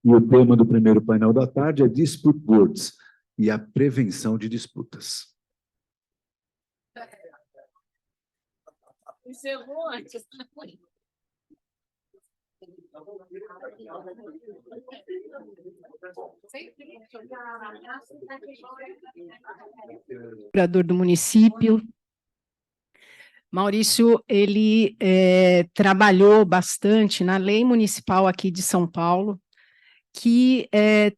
E o tema do primeiro painel da tarde é Dispute Boards e a prevenção de disputas. Encerrou antes. Procurador do município. Maurício, ele trabalhou bastante na lei municipal aqui de São Paulo, que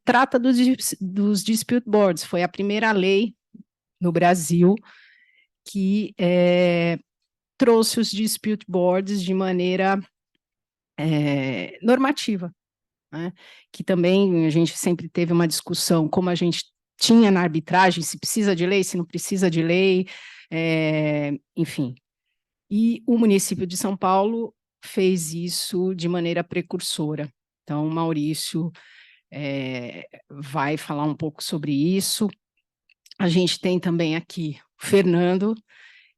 trata dos dispute boards. Foi a primeira lei no Brasil que trouxe os dispute boards de maneira normativa, né? Que também a gente sempre teve uma discussão, como a gente tinha na arbitragem, se precisa de lei, se não precisa de lei, enfim. E o município de São Paulo fez isso de maneira precursora. Então, o Maurício vai falar um pouco sobre isso. A gente tem também aqui o Fernando,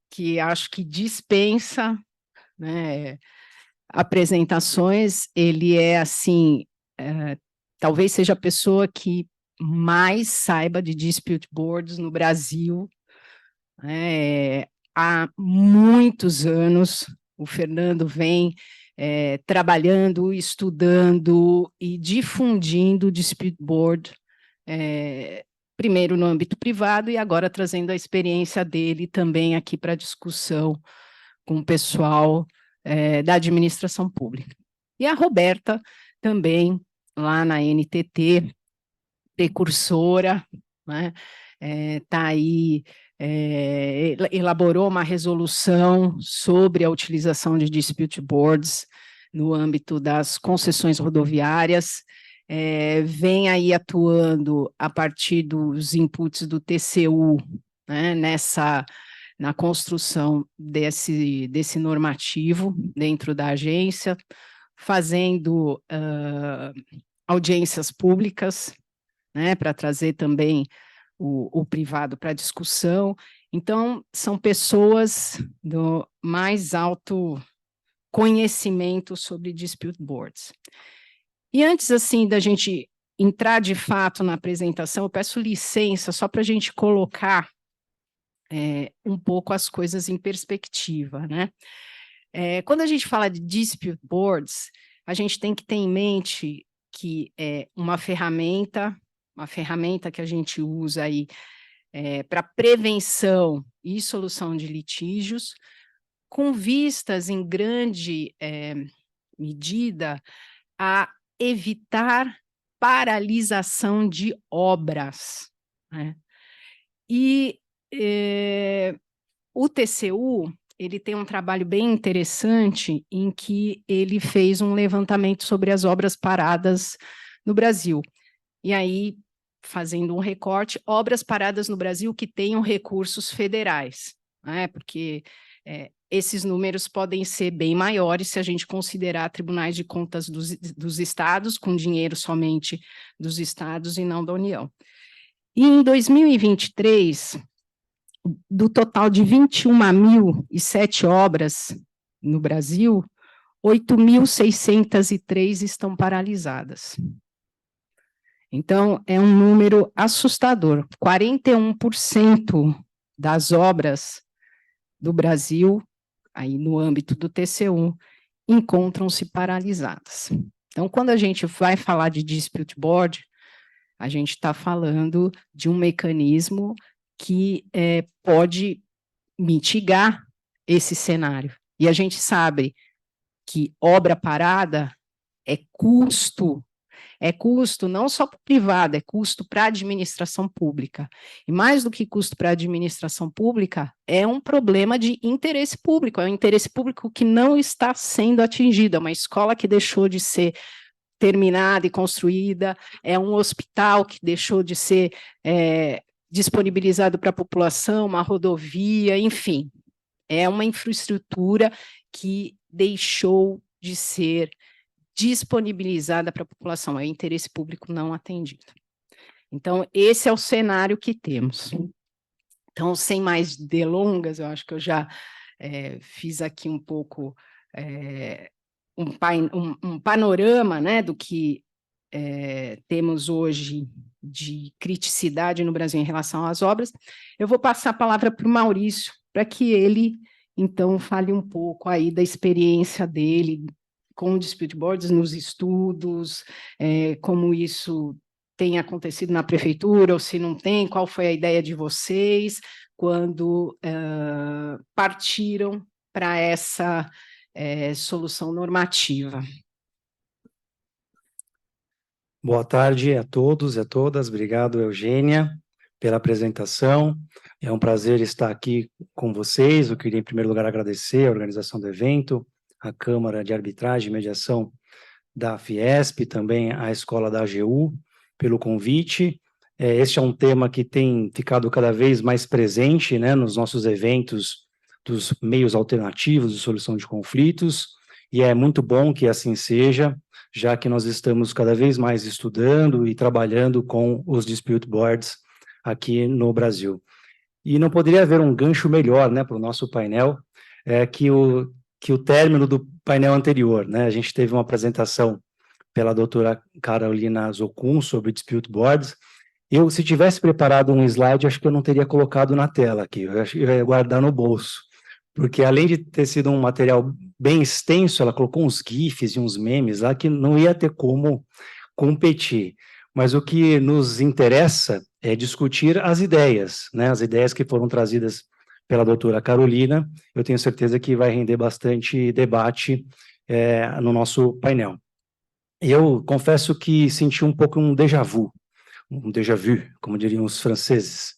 que acho que dispensa, né, apresentações. Ele é, assim, talvez seja a pessoa que mais saiba de dispute boards no Brasil. Há muitos anos, o Fernando vem trabalhando, estudando e difundindo o dispute board, primeiro no âmbito privado e agora trazendo a experiência dele também aqui para discussão com o pessoal da administração pública. E a Roberta também, lá na NTT, precursora, né? Tá aí, elaborou uma resolução sobre a utilização de dispute boards no âmbito das concessões rodoviárias, vem aí atuando a partir dos inputs do TCU, né, na construção desse normativo dentro da agência, fazendo audiências públicas, né, para trazer também o privado para discussão. Então, são pessoas do mais alto conhecimento sobre dispute boards. E antes, assim, da gente entrar de fato na apresentação, eu peço licença só para a gente colocar um pouco as coisas em perspectiva, né? Quando a gente fala de dispute boards, a gente tem que ter em mente que é uma ferramenta que a gente usa aí para prevenção e solução de litígios, com vistas em grande medida a evitar paralisação de obras, né? E o TCU, ele tem um trabalho bem interessante em que ele fez um levantamento sobre as obras paradas no Brasil. E aí, fazendo um recorte, obras paradas no Brasil que tenham recursos federais, né? Porque esses números podem ser bem maiores se a gente considerar tribunais de contas dos estados, com dinheiro somente dos estados e não da União. E em 2023, do total de 21.007 obras no Brasil, 8.603 estão paralisadas. Então, é um número assustador. 41% das obras do Brasil, aí no âmbito do TCU, encontram-se paralisadas. Então, quando a gente vai falar de dispute board, a gente está falando de um mecanismo que pode mitigar esse cenário. E a gente sabe que obra parada é custo não só para o privado, é custo para a administração pública. E mais do que custo para a administração pública, é um problema de interesse público, é um interesse público que não está sendo atingido, é uma escola que deixou de ser terminada e construída, é um hospital que deixou de ser disponibilizado para a população, uma rodovia, enfim, é uma infraestrutura que deixou de ser disponibilizada para a população, é interesse público não atendido. Então, esse é o cenário que temos. Então, sem mais delongas, eu acho que eu já fiz aqui um pouco um panorama, né, do que temos hoje de criticidade no Brasil em relação às obras, eu vou passar a palavra para o Maurício, para que ele, então, fale um pouco aí da experiência dele com o Dispute Boards nos estudos, como isso tem acontecido na prefeitura, ou se não tem, qual foi a ideia de vocês quando partiram para essa solução normativa. Boa tarde a todos e a todas. Obrigado, Eugênia, pela apresentação. É um prazer estar aqui com vocês. Eu queria, em primeiro lugar, agradecer a organização do evento, a Câmara de Arbitragem e Mediação da Fiesp, também a Escola da AGU, pelo convite. Este é um tema que tem ficado cada vez mais presente, né, nos nossos eventos dos meios alternativos de solução de conflitos, e é muito bom que assim seja, já que nós estamos cada vez mais estudando e trabalhando com os dispute boards aqui no Brasil. E não poderia haver um gancho melhor, né, para o nosso painel, que o término do painel anterior, né? A gente teve uma apresentação pela doutora Carolina Zocun sobre dispute boards. Se tivesse preparado um slide, acho que eu não teria colocado na tela aqui, eu ia guardar no bolso, porque além de ter sido um material bem extenso, ela colocou uns GIFs e uns memes lá que não ia ter como competir. Mas o que nos interessa é discutir as ideias, né? As ideias que foram trazidas pela doutora Carolina, eu tenho certeza que vai render bastante debate no nosso painel. Eu confesso que senti um pouco um déjà vu, como diriam os franceses.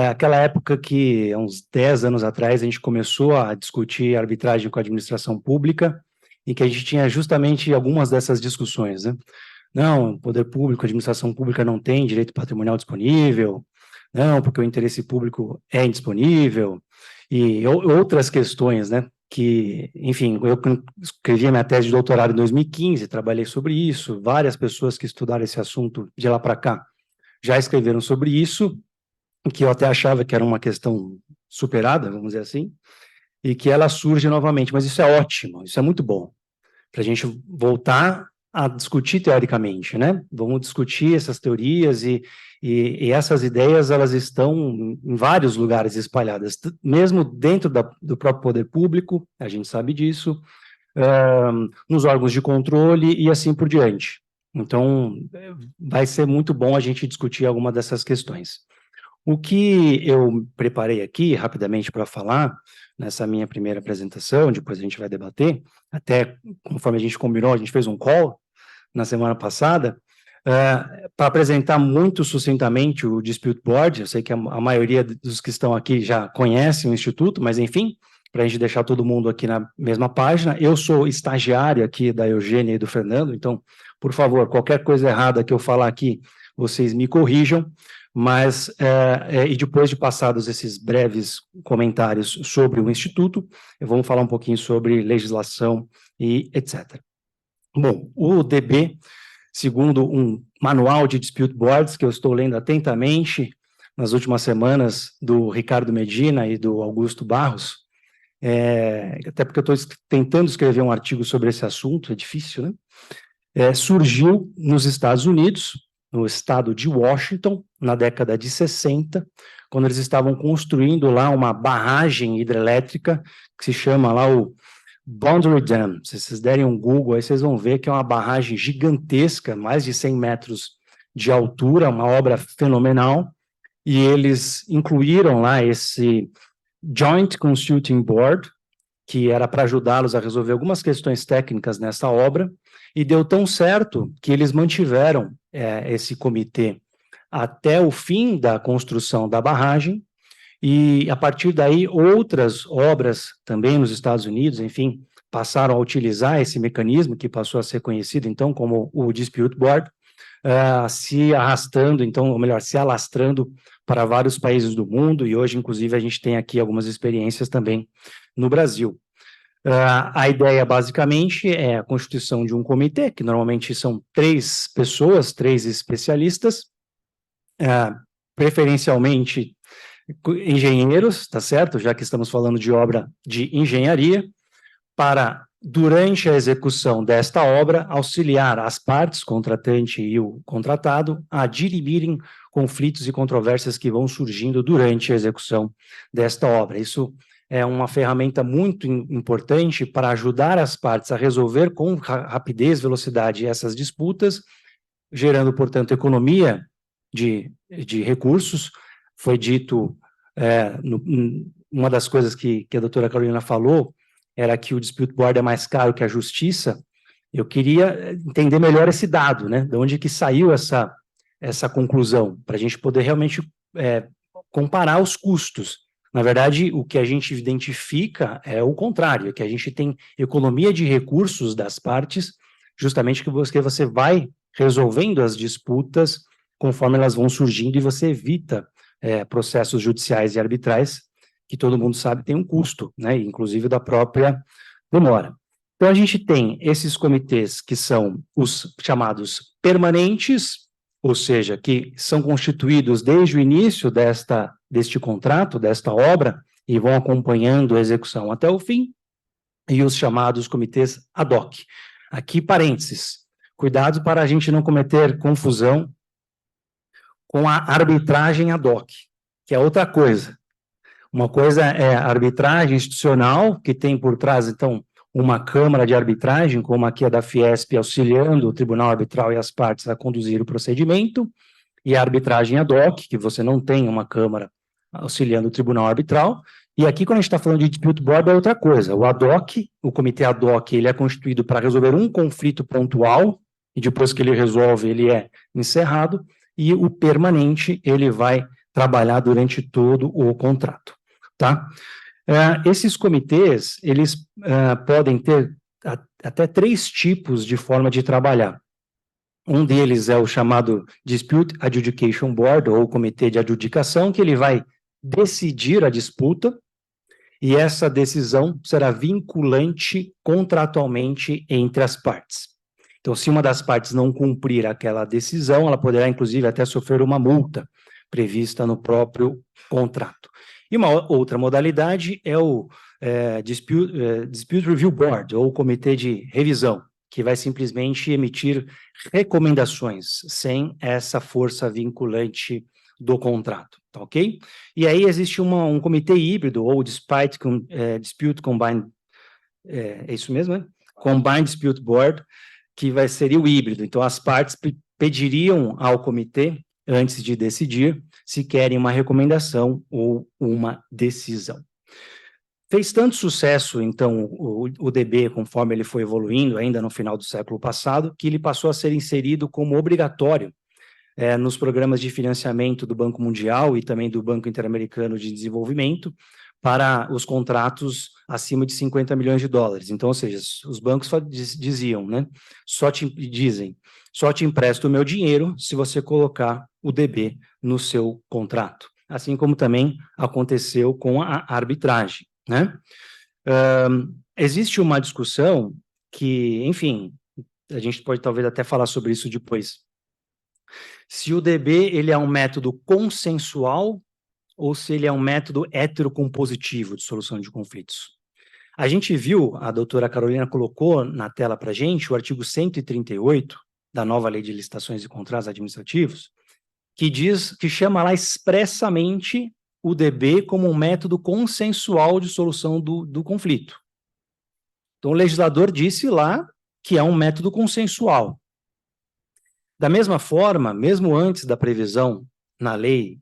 Aquela época que, há uns 10 anos atrás, a gente começou a discutir arbitragem com a administração pública, e que a gente tinha justamente algumas dessas discussões, né? Não, o poder público, a administração pública não tem direito patrimonial disponível, não, porque o interesse público é indisponível, e outras questões, né? Que, enfim, eu escrevi a minha tese de doutorado em 2015, trabalhei sobre isso, várias pessoas que estudaram esse assunto de lá para cá já escreveram sobre isso, que eu até achava que era uma questão superada, vamos dizer assim, e que ela surge novamente, mas isso é ótimo, isso é muito bom, para a gente voltar a discutir teoricamente, né? Vamos discutir essas teorias e essas ideias, elas estão em vários lugares espalhadas, mesmo dentro do próprio poder público, a gente sabe disso, nos órgãos de controle e assim por diante. Então, vai ser muito bom a gente discutir alguma dessas questões. O que eu preparei aqui, rapidamente, para falar, nessa minha primeira apresentação, depois a gente vai debater, até conforme a gente combinou, a gente fez um call na semana passada, para apresentar muito sucintamente o Dispute Board. Eu sei que a maioria dos que estão aqui já conhecem o Instituto, mas enfim, para a gente deixar todo mundo aqui na mesma página. Eu sou estagiário aqui da Eugênia e do Fernando, então, por favor, qualquer coisa errada que eu falar aqui, vocês me corrijam, mas, e depois de passados esses breves comentários sobre o Instituto, vamos falar um pouquinho sobre legislação e etc. Bom, o DB, segundo um manual de dispute boards que eu estou lendo atentamente nas últimas semanas, do Ricardo Medina e do Augusto Barros, até porque eu estou tentando escrever um artigo sobre esse assunto, é difícil, né? Surgiu nos Estados Unidos, no estado de Washington, na década de 60, quando eles estavam construindo lá uma barragem hidrelétrica, que se chama lá o Boundary Dam. Se vocês derem um Google, aí vocês vão ver que é uma barragem gigantesca, mais de 100 metros de altura, uma obra fenomenal, e eles incluíram lá esse Joint Consulting Board, que era para ajudá-los a resolver algumas questões técnicas nessa obra, e deu tão certo que eles mantiveram esse comitê até o fim da construção da barragem, e a partir daí outras obras também nos Estados Unidos, enfim, passaram a utilizar esse mecanismo que passou a ser conhecido então como o Dispute Board, se arrastando, então, ou melhor, se alastrando para vários países do mundo, e hoje, inclusive, a gente tem aqui algumas experiências também no Brasil. A ideia, basicamente, é a constituição de um comitê, que normalmente são 3 pessoas, 3 especialistas, preferencialmente engenheiros, tá certo? Já que estamos falando de obra de engenharia, para durante a execução desta obra, auxiliar as partes, contratante e o contratado, a dirimirem conflitos e controvérsias que vão surgindo durante a execução desta obra. Isso é uma ferramenta muito importante para ajudar as partes a resolver com rapidez, velocidade essas disputas, gerando, portanto, economia de recursos. Foi dito, uma das coisas que a doutora Carolina falou, era que o dispute board é mais caro que a justiça. Eu queria entender melhor esse dado, né? De onde que saiu essa conclusão, para a gente poder realmente comparar os custos. Na verdade, o que a gente identifica é o contrário, é que a gente tem economia de recursos das partes, justamente que você vai resolvendo as disputas conforme elas vão surgindo e você evita processos judiciais e arbitrais, que todo mundo sabe tem um custo, né, inclusive da própria demora. Então, a gente tem esses comitês que são os chamados permanentes, ou seja, que são constituídos desde o início deste contrato, desta obra, e vão acompanhando a execução até o fim, e os chamados comitês ad hoc. Aqui, parênteses, cuidado para a gente não cometer confusão com a arbitragem ad hoc, que é outra coisa. Uma coisa é a arbitragem institucional, que tem por trás, então, uma câmara de arbitragem, como aqui a da Fiesp, auxiliando o tribunal arbitral e as partes a conduzir o procedimento, e a arbitragem ad hoc, que você não tem uma câmara auxiliando o tribunal arbitral, e aqui, quando a gente está falando de dispute board, é outra coisa. O ad hoc, o comitê ad hoc, ele é constituído para resolver um conflito pontual, e depois que ele resolve, ele é encerrado, e o permanente, ele vai trabalhar durante todo o contrato, tá? Esses comitês, eles podem ter até 3 tipos de forma de trabalhar. Um deles é o chamado Dispute Adjudication Board, ou Comitê de Adjudicação, que ele vai decidir a disputa, e essa decisão será vinculante contratualmente entre as partes. Então, se uma das partes não cumprir aquela decisão, ela poderá, inclusive, até sofrer uma multa prevista no próprio contrato. E uma outra modalidade é o Dispute Review Board, ou Comitê de Revisão, que vai simplesmente emitir recomendações, sem essa força vinculante do contrato, tá ok? E aí existe um comitê híbrido, ou Dispute Combined, é isso mesmo, né? Combined Dispute Board, que seria o híbrido. Então, as partes pediriam ao comitê, antes de decidir, se querem uma recomendação ou uma decisão. Fez tanto sucesso, então, o DB, conforme ele foi evoluindo, ainda no final do século passado, que ele passou a ser inserido como obrigatório nos programas de financiamento do Banco Mundial e também do Banco Interamericano de Desenvolvimento para os contratos acima de 50 milhões de dólares. Então, ou seja, os bancos só diziam, né, só te empresto o meu dinheiro se você colocar o DB no seu contrato. Assim como também aconteceu com a arbitragem, né? Existe uma discussão que, enfim, a gente pode talvez até falar sobre isso depois. Se o DB ele é um método consensual ou se ele é um método heterocompositivo de solução de conflitos. A gente viu, a doutora Carolina colocou na tela para a gente, o artigo 138 da nova Lei de Licitações e Contratos Administrativos, que chama lá expressamente o DB como um método consensual de solução do conflito. Então, o legislador disse lá que é um método consensual. Da mesma forma, mesmo antes da previsão na Lei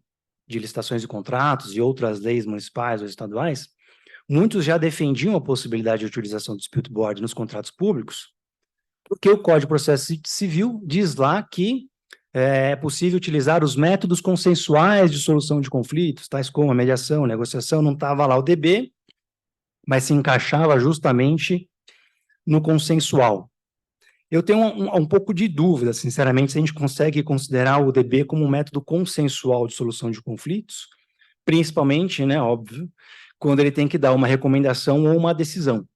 de Licitações e Contratos e outras leis municipais ou estaduais, muitos já defendiam a possibilidade de utilização do dispute board nos contratos públicos, porque o Código de Processo Civil diz lá que é possível utilizar os métodos consensuais de solução de conflitos, tais como a mediação, a negociação, não estava lá o DB, mas se encaixava justamente no consensual. Eu tenho um pouco de dúvida, sinceramente, se a gente consegue considerar o DB como um método consensual de solução de conflitos, principalmente, né, óbvio, quando ele tem que dar uma recomendação ou uma decisão.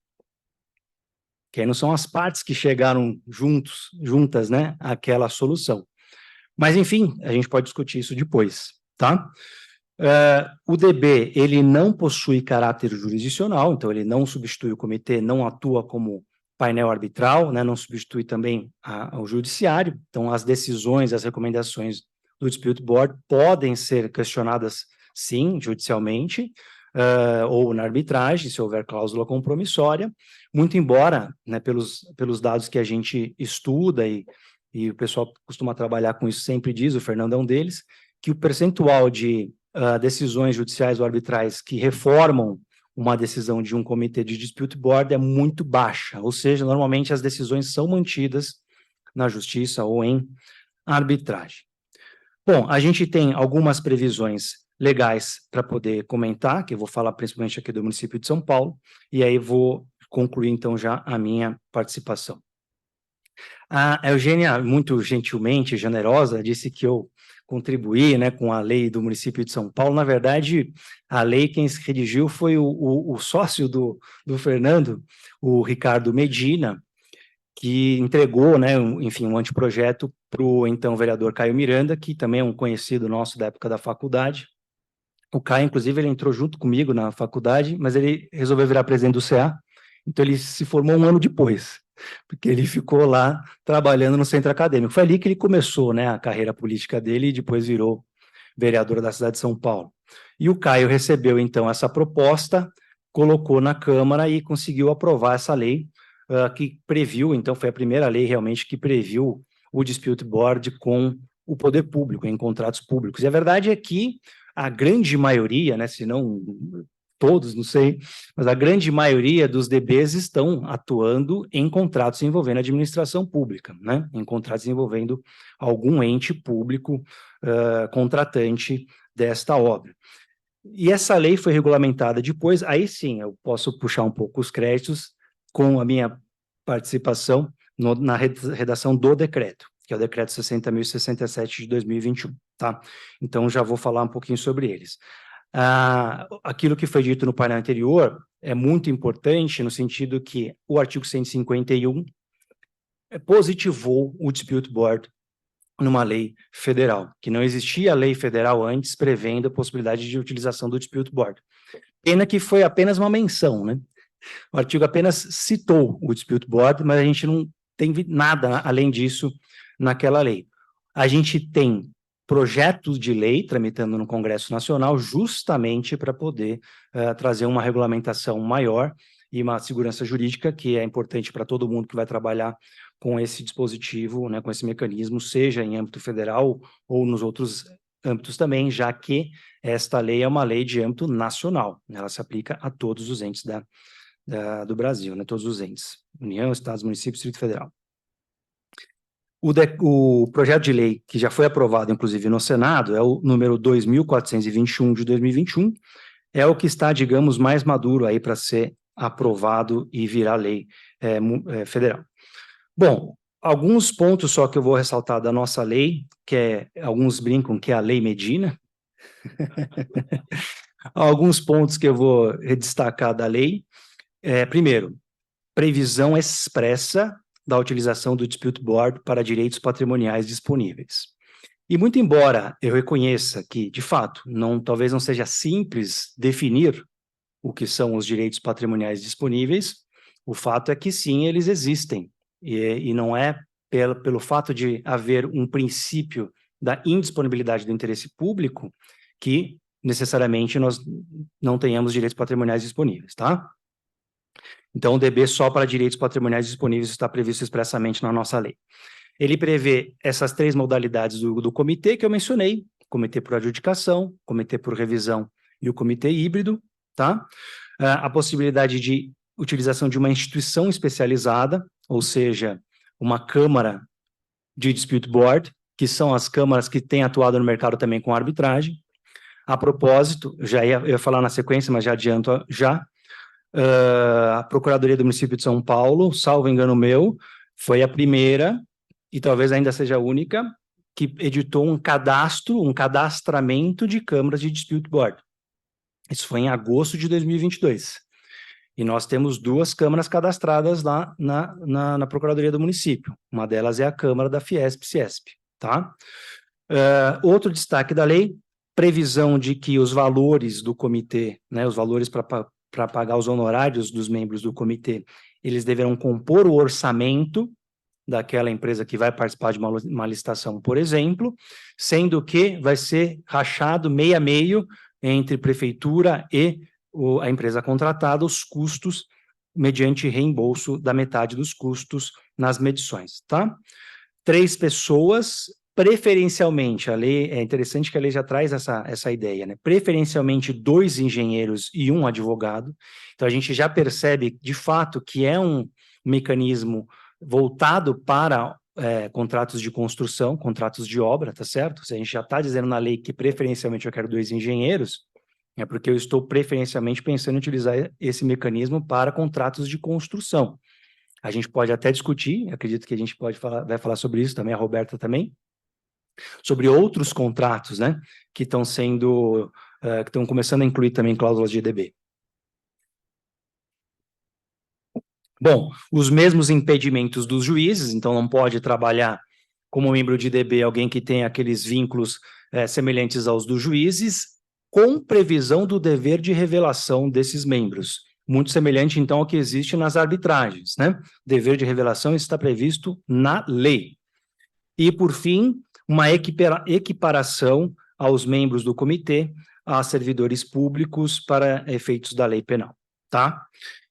Que aí não são as partes que chegaram juntas, né, àquela solução. Mas, enfim, a gente pode discutir isso depois, tá? O DB, ele não possui caráter jurisdicional, então ele não substitui o comitê, não atua como painel arbitral, né, não substitui também o judiciário, então as decisões, as recomendações do Dispute Board podem ser questionadas, sim, judicialmente, ou na arbitragem, se houver cláusula compromissória, muito embora, né, pelos dados que a gente estuda e o pessoal costuma trabalhar com isso, sempre diz, o Fernando é um deles, que o percentual de decisões judiciais ou arbitrais que reformam uma decisão de um comitê de dispute board é muito baixa, ou seja, normalmente as decisões são mantidas na justiça ou em arbitragem. Bom, a gente tem algumas previsões legais para poder comentar, que eu vou falar principalmente aqui do município de São Paulo, e aí vou concluir então já a minha participação. A Eugênia, muito gentilmente, generosa, disse que eu contribuí, né, com a lei do município de São Paulo. Na verdade, a lei quem se redigiu foi o sócio do Fernando, o Ricardo Medina, que entregou, né, enfim, um anteprojeto para o então vereador Caio Miranda, que também é um conhecido nosso da época da faculdade. O Caio, inclusive, ele entrou junto comigo na faculdade, mas ele resolveu virar presidente do CA, então ele se formou um ano depois, porque ele ficou lá trabalhando no centro acadêmico. Foi ali que ele começou, né, a carreira política dele e depois virou vereador da cidade de São Paulo. E o Caio recebeu, então, essa proposta, colocou na Câmara e conseguiu aprovar essa lei, que previu, então, foi a primeira lei realmente que previu o Dispute Board com o poder público, em contratos públicos. E a verdade é que a grande maioria, né, se não todos, não sei, mas a grande maioria dos DBs estão atuando em contratos envolvendo a administração pública, né? Em contratos envolvendo algum ente público contratante desta obra. E essa lei foi regulamentada depois, aí sim, eu posso puxar um pouco os créditos com a minha participação na redação do decreto, que é o decreto 60.067 de 2021, tá? Então já vou falar um pouquinho sobre eles. Aquilo que foi dito no painel anterior é muito importante no sentido que o artigo 151 positivou o Dispute Board numa lei federal, que não existia lei federal antes prevendo a possibilidade de utilização do Dispute Board. Pena que foi apenas uma menção, né? O artigo apenas citou o Dispute Board, mas a gente não tem nada além disso naquela lei. A gente tem projetos de lei tramitando no Congresso Nacional justamente para poder trazer uma regulamentação maior e uma segurança jurídica que é importante para todo mundo que vai trabalhar com esse dispositivo, né, com esse mecanismo, seja em âmbito federal ou nos outros âmbitos também, já que esta lei é uma lei de âmbito nacional, né, ela se aplica a todos os entes do Brasil, né, todos os entes, União, Estados, Municípios, Distrito Federal. O projeto de lei que já foi aprovado, inclusive, no Senado, é o número 2.421 de 2021, é o que está, digamos, mais maduro aí para ser aprovado e virar lei federal. Bom, alguns pontos só que eu vou ressaltar da nossa lei, que alguns brincam que é a Lei Medina. Alguns pontos que eu vou destacar da lei. Primeiro, previsão expressa da utilização do Dispute Board para direitos patrimoniais disponíveis. E muito embora eu reconheça que, de fato, talvez não seja simples definir o que são os direitos patrimoniais disponíveis, o fato é que sim, eles existem. E não é pelo fato de haver um princípio da indisponibilidade do interesse público que necessariamente nós não tenhamos direitos patrimoniais disponíveis, tá? Então, o DB só para direitos patrimoniais disponíveis está previsto expressamente na nossa lei. Ele prevê essas três modalidades do comitê que eu mencionei, comitê por adjudicação, comitê por revisão e o comitê híbrido, tá? A possibilidade de utilização de uma instituição especializada, ou seja, uma câmara de dispute board, que são as câmaras que têm atuado no mercado também com arbitragem. A propósito, eu ia falar na sequência, mas já adianto já, a Procuradoria do Município de São Paulo, salvo engano meu, foi a primeira, e talvez ainda seja a única, que editou um cadastramento de câmaras de dispute board. Isso foi em agosto de 2022. E nós temos 2 câmaras cadastradas lá na Procuradoria do Município. Uma delas é a Câmara da Fiesp-Ciesp, tá? Outro destaque da lei, previsão de que os valores do comitê, né, os valores para pagar os honorários dos membros do comitê, eles deverão compor o orçamento daquela empresa que vai participar de uma licitação, por exemplo, sendo que vai ser rachado meio a meio entre prefeitura e a empresa contratada, os custos, mediante reembolso da metade dos custos nas medições, tá? 3 pessoas, preferencialmente, a lei, é interessante que a lei já traz essa ideia, né? Preferencialmente 2 engenheiros e 1 advogado, então a gente já percebe, de fato, que é um mecanismo voltado para contratos de construção, contratos de obra, tá certo? Se a gente já está dizendo na lei que preferencialmente eu quero 2 engenheiros, é porque eu estou preferencialmente pensando em utilizar esse mecanismo para contratos de construção. A gente pode até discutir, acredito que a gente vai falar sobre isso também, a Roberta também, sobre outros contratos, né, que estão sendo, que estão começando a incluir também cláusulas de EDB. Bom, os mesmos impedimentos dos juízes, então não pode trabalhar como membro de EDB alguém que tem aqueles vínculos semelhantes aos dos juízes, com previsão do dever de revelação desses membros. Muito semelhante, então, ao que existe nas arbitragens, né? Dever de revelação está previsto na lei. E, por fim, uma equiparação aos membros do comitê, a servidores públicos para efeitos da lei penal, tá?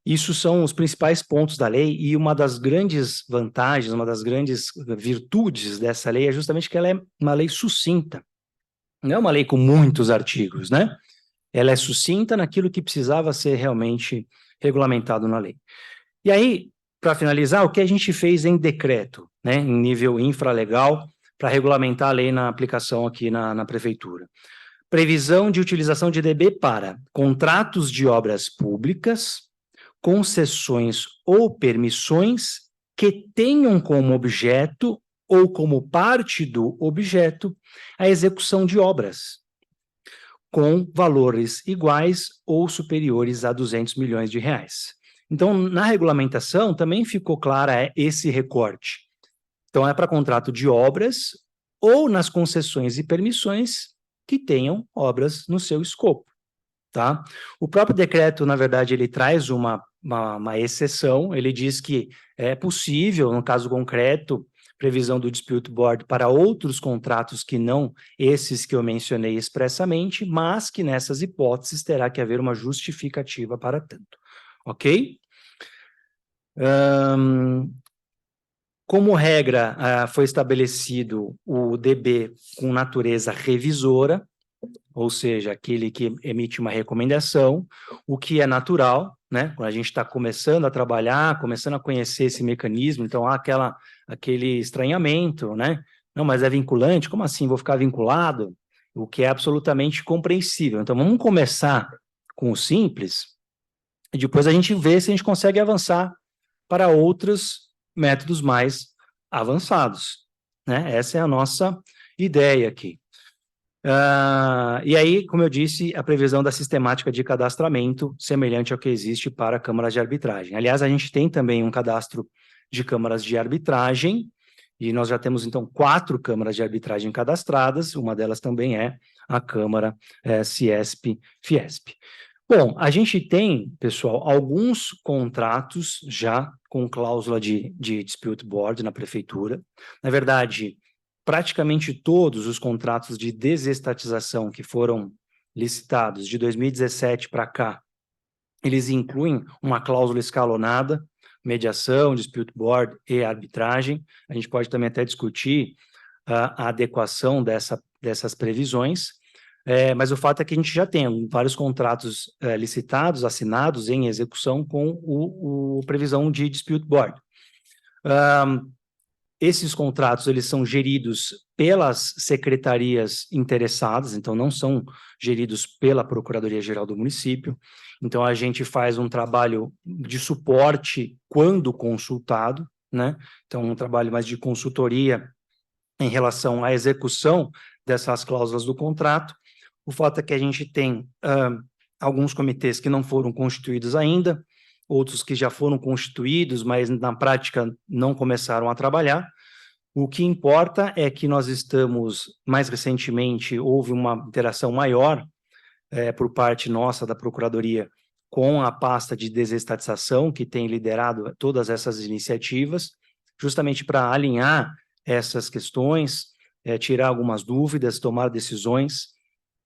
Isso são os principais pontos da lei, e uma das grandes vantagens, uma das grandes virtudes dessa lei é justamente que ela é uma lei sucinta. Não é uma lei com muitos artigos, né? Ela é sucinta naquilo que precisava ser realmente regulamentado na lei. E aí, para finalizar, o que a gente fez em decreto, né, em nível infralegal, para regulamentar a lei na aplicação aqui na prefeitura? Previsão de utilização de EDB para contratos de obras públicas, concessões ou permissões que tenham como objeto ou como parte do objeto a execução de obras com valores iguais ou superiores a 200 milhões de reais. Então, na regulamentação também ficou clara esse recorte. Então, é para contrato de obras ou nas concessões e permissões que tenham obras no seu escopo, tá? O próprio decreto, na verdade, ele traz uma exceção, ele diz que é possível, no caso concreto, previsão do dispute board para outros contratos que não esses que eu mencionei expressamente, mas que nessas hipóteses terá que haver uma justificativa para tanto, ok? Como regra, foi estabelecido o DB com natureza revisora, ou seja, aquele que emite uma recomendação, o que é natural, né? Quando a gente está começando a trabalhar, começando a conhecer esse mecanismo, então há aquele estranhamento, né? Não, mas é vinculante? Como assim? Vou ficar vinculado? O que é absolutamente compreensível. Então, vamos começar com o simples, e depois a gente vê se a gente consegue avançar para outros métodos mais avançados, né? Essa é a nossa ideia aqui. E aí, como eu disse, a previsão da sistemática de cadastramento semelhante ao que existe para câmaras de arbitragem. Aliás, a gente tem também um cadastro de câmaras de arbitragem, e nós já temos, então, 4 câmaras de arbitragem cadastradas, uma delas também é a Câmara Ciesp-Fiesp. Bom, a gente tem, pessoal, alguns contratos já com cláusula de dispute board na prefeitura. Na verdade, praticamente todos os contratos de desestatização que foram licitados de 2017 para cá, eles incluem uma cláusula escalonada, mediação, dispute board e arbitragem. A gente pode também até discutir a adequação dessas previsões, mas o fato é que a gente já tem vários contratos licitados, assinados em execução com previsão de dispute board. Esses contratos, eles são geridos pelas secretarias interessadas, então não são geridos pela Procuradoria-Geral do município. Então, a gente faz um trabalho de suporte quando consultado, né? Então, um trabalho mais de consultoria em relação à execução dessas cláusulas do contrato. O fato é que a gente tem alguns comitês que não foram constituídos ainda, outros que já foram constituídos, mas na prática não começaram a trabalhar. O que importa é que nós estamos, mais recentemente, houve uma interação maior por parte nossa da Procuradoria com a pasta de desestatização, que tem liderado todas essas iniciativas, justamente para alinhar essas questões, tirar algumas dúvidas, tomar decisões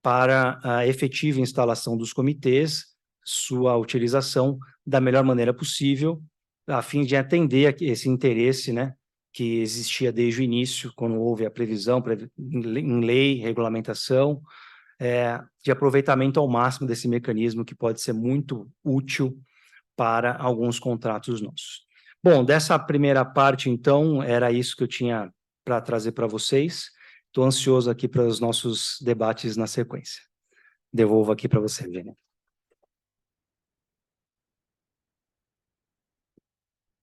para a efetiva instalação dos comitês, sua utilização da melhor maneira possível, a fim de atender esse interesse, né, que existia desde o início, quando houve a previsão em lei, regulamentação, de aproveitamento ao máximo desse mecanismo que pode ser muito útil para alguns contratos nossos. Bom, dessa primeira parte, então, era isso que eu tinha para trazer para vocês. Estou ansioso aqui para os nossos debates na sequência. Devolvo aqui para você, Eugênia.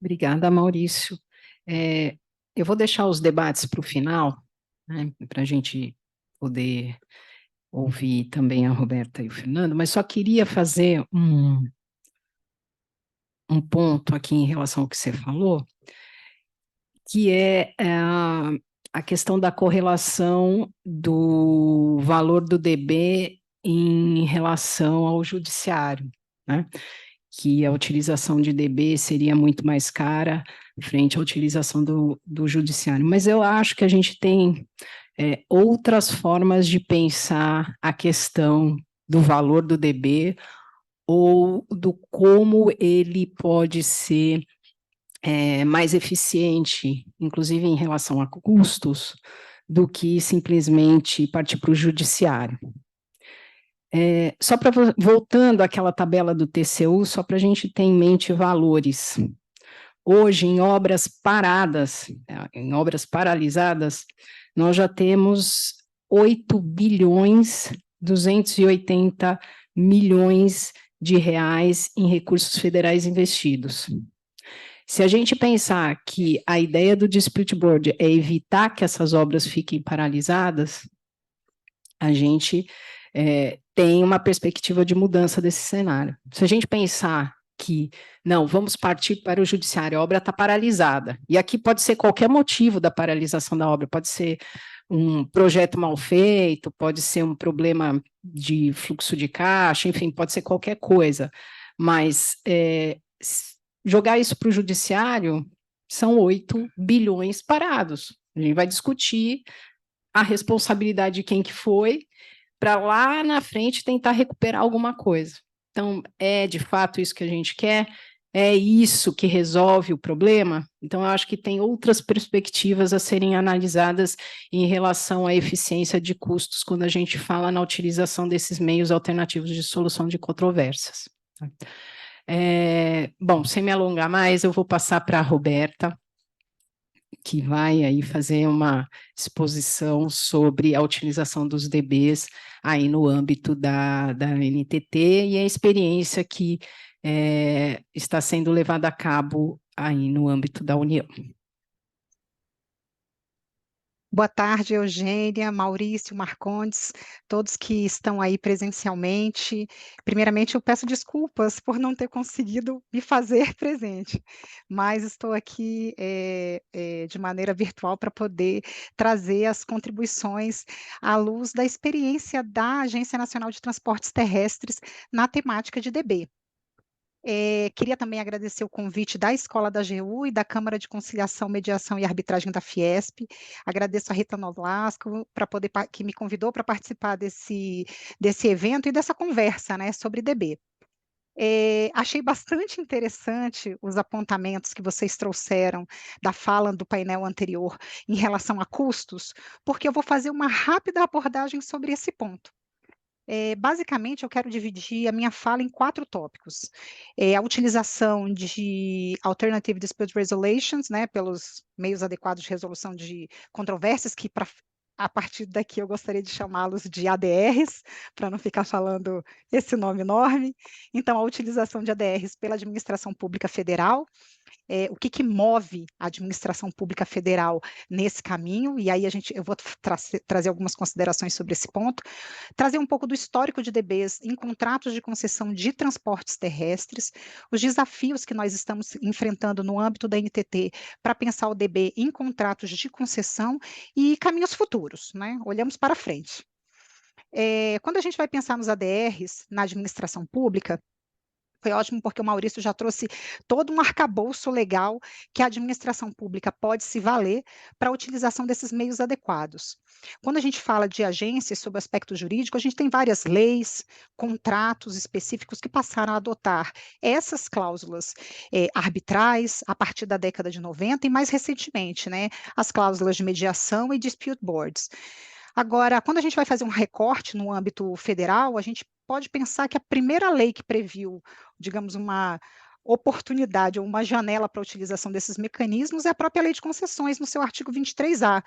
Obrigada, Maurício. Eu vou deixar os debates para o final, né, para a gente poder ouvir também a Roberta e o Fernando, mas só queria fazer um ponto aqui em relação ao que você falou, que é a questão da correlação do valor do DB em relação ao judiciário, né? Que a utilização de DB seria muito mais cara frente à utilização do judiciário. Mas eu acho que a gente tem outras formas de pensar a questão do valor do DB ou do como ele pode ser mais eficiente, inclusive em relação a custos, do que simplesmente partir para o judiciário. Só para voltando àquela tabela do TCU, só para a gente ter em mente valores. Hoje, em obras paradas, em obras paralisadas, nós já temos 8 bilhões 280 milhões de reais em recursos federais investidos. Se a gente pensar que a ideia do Dispute Board é evitar que essas obras fiquem paralisadas, a gente tem uma perspectiva de mudança desse cenário. Se a gente pensar que, não, vamos partir para o judiciário, a obra está paralisada, e aqui pode ser qualquer motivo da paralisação da obra, pode ser um projeto mal feito, pode ser um problema de fluxo de caixa, enfim, pode ser qualquer coisa, mas jogar isso para o judiciário são 8 bilhões parados. A gente vai discutir a responsabilidade de quem que foi, para lá na frente tentar recuperar alguma coisa. Então, é de fato isso que a gente quer? É isso que resolve o problema? Então, eu acho que tem outras perspectivas a serem analisadas em relação à eficiência de custos quando a gente fala na utilização desses meios alternativos de solução de controvérsias. Bom, sem me alongar mais, eu vou passar para a Roberta, que vai aí fazer uma exposição sobre a utilização dos DBs aí no âmbito da NTT e a experiência que está sendo levada a cabo aí no âmbito da União. Boa tarde, Eugênia, Maurício, Marcondes, todos que estão aí presencialmente. Primeiramente, eu peço desculpas por não ter conseguido me fazer presente, mas estou aqui de maneira virtual para poder trazer as contribuições à luz da experiência da Agência Nacional de Transportes Terrestres na temática de DB. Queria também agradecer o convite da Escola da AGU e da Câmara de Conciliação, Mediação e Arbitragem da Fiesp. Agradeço a Rita Nolasco que me convidou para participar desse evento e dessa conversa, né, sobre DB. Achei bastante interessante os apontamentos que vocês trouxeram da fala do painel anterior em relação a custos, porque eu vou fazer uma rápida abordagem sobre esse ponto. Basicamente, eu quero dividir a minha fala em 4 tópicos. A utilização de Alternative Dispute Resolutions, né, pelos meios adequados de resolução de controvérsias, que a partir daqui eu gostaria de chamá-los de ADRs, para não ficar falando esse nome enorme. Então, a utilização de ADRs pela administração pública federal, o que move a administração pública federal nesse caminho, e aí eu vou trazer algumas considerações sobre esse ponto, trazer um pouco do histórico de DBs em contratos de concessão de transportes terrestres, os desafios que nós estamos enfrentando no âmbito da NTT para pensar o DB em contratos de concessão e caminhos futuros, né? Olhamos para frente. Quando a gente vai pensar nos ADRs na administração pública, foi ótimo porque o Maurício já trouxe todo um arcabouço legal que a administração pública pode se valer para a utilização desses meios adequados. Quando a gente fala de agências sob o aspecto jurídico, a gente tem várias leis, contratos específicos que passaram a adotar essas cláusulas arbitrais a partir da década de 90 e mais recentemente, né, as cláusulas de mediação e dispute boards. Agora, quando a gente vai fazer um recorte no âmbito federal, a gente pode pensar que a primeira lei que previu, digamos, uma oportunidade ou uma janela para a utilização desses mecanismos é a própria Lei de Concessões, no seu artigo 23A,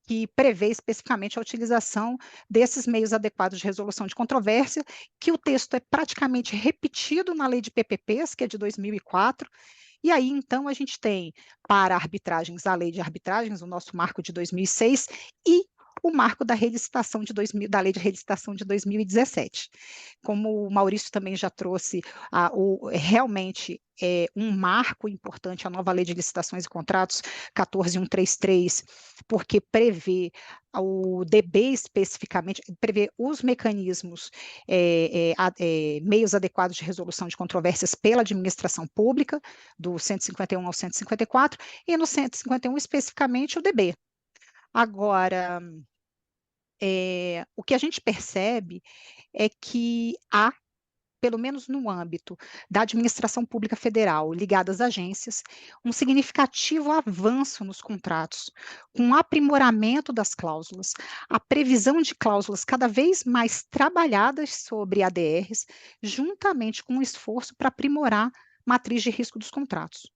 que prevê especificamente a utilização desses meios adequados de resolução de controvérsia, que o texto é praticamente repetido na Lei de PPPs, que é de 2004, e aí, então, a gente tem para arbitragens a Lei de Arbitragens, o nosso marco de 2006, e o marco da relicitação da Lei de Relicitação de 2017. Como o Maurício também já trouxe, realmente é um marco importante a nova Lei de Licitações e Contratos 14133, porque prevê o DB especificamente, prevê os mecanismos, meios adequados de resolução de controvérsias pela administração pública, do 151 ao 154, e no 151 especificamente o DB. Agora, o que a gente percebe é que há, pelo menos no âmbito da administração pública federal, ligada às agências, um significativo avanço nos contratos, com um aprimoramento das cláusulas, a previsão de cláusulas cada vez mais trabalhadas sobre ADRs, juntamente com um esforço para aprimorar a matriz de risco dos contratos.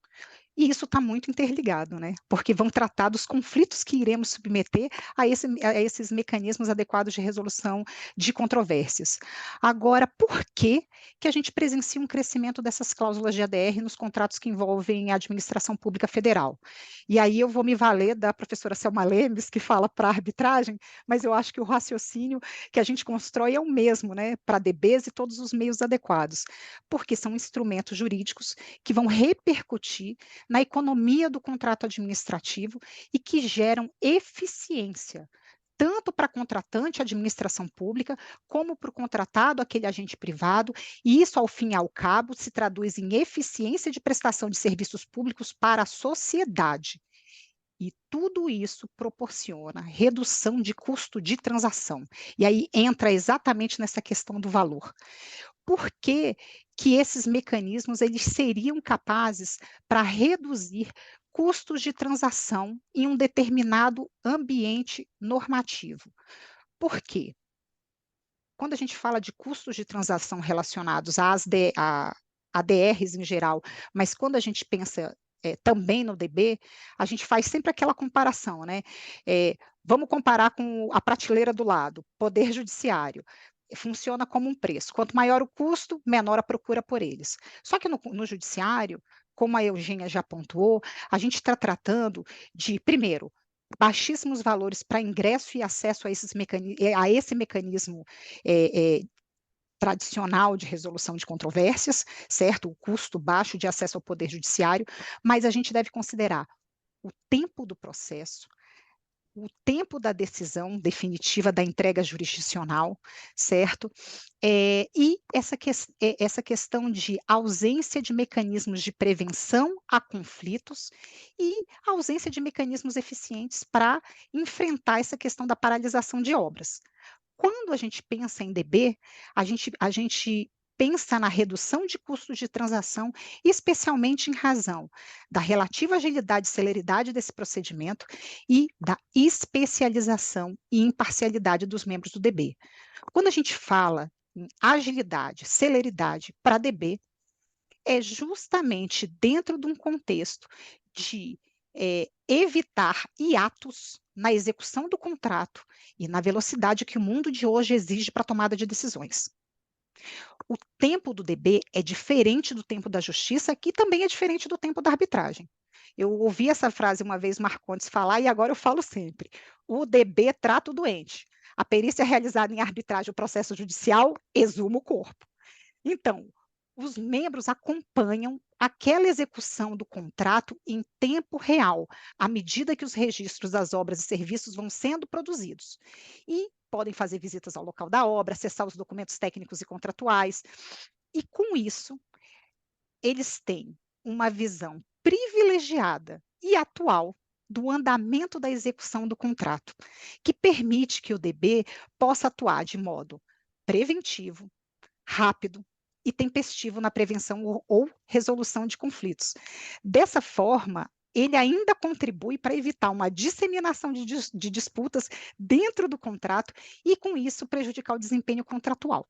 E isso está muito interligado, né? Porque vão tratar dos conflitos que iremos submeter a esses mecanismos adequados de resolução de controvérsias. Agora, por que a gente presencia um crescimento dessas cláusulas de ADR nos contratos que envolvem a administração pública federal? E aí eu vou me valer da professora Selma Lemes, que fala para arbitragem, mas eu acho que o raciocínio que a gente constrói é o mesmo, né? Para DBs e todos os meios adequados, porque são instrumentos jurídicos que vão repercutir na economia do contrato administrativo e que geram eficiência, tanto para contratante, administração pública, como para o contratado, aquele agente privado, e isso, ao fim e ao cabo, se traduz em eficiência de prestação de serviços públicos para a sociedade. E tudo isso proporciona redução de custo de transação. E aí entra exatamente nessa questão do valor. Por que esses mecanismos eles seriam capazes para reduzir custos de transação em um determinado ambiente normativo? Por quê? Quando a gente fala de custos de transação relacionados a ADRs em geral, mas quando a gente pensa também no DB, a gente faz sempre aquela comparação, né? Vamos comparar com a prateleira do lado, Poder Judiciário. Funciona como um preço. Quanto maior o custo, menor a procura por eles. Só que no judiciário, como a Eugênia já pontuou, a gente está tratando de, primeiro, baixíssimos valores para ingresso e acesso a esse mecanismo tradicional de resolução de controvérsias, certo? O custo baixo de acesso ao Poder Judiciário, mas a gente deve considerar o tempo do processo, o tempo da decisão definitiva da entrega jurisdicional, certo? E essa questão de ausência de mecanismos de prevenção a conflitos e ausência de mecanismos eficientes para enfrentar essa questão da paralisação de obras. Quando a gente pensa em DB, a gente pensa na redução de custos de transação, especialmente em razão da relativa agilidade e celeridade desse procedimento e da especialização e imparcialidade dos membros do DB. Quando a gente fala em agilidade, celeridade para DB, é justamente dentro de um contexto de evitar hiatos na execução do contrato e na velocidade que o mundo de hoje exige para a tomada de decisões. O tempo do DB é diferente do tempo da justiça, que também é diferente do tempo da arbitragem. Eu ouvi essa frase uma vez Marcondes falar e agora eu falo sempre. O DB trata o doente. A perícia realizada em arbitragem, o processo judicial, exuma o corpo. Então, os membros acompanham aquela execução do contrato em tempo real, à medida que os registros das obras e serviços vão sendo produzidos. E podem fazer visitas ao local da obra, acessar os documentos técnicos e contratuais. E, com isso, eles têm uma visão privilegiada e atual do andamento da execução do contrato, que permite que o DB possa atuar de modo preventivo, rápido e tempestivo na prevenção ou resolução de conflitos. Dessa forma, ele ainda contribui para evitar uma disseminação de disputas dentro do contrato e, com isso, prejudicar o desempenho contratual.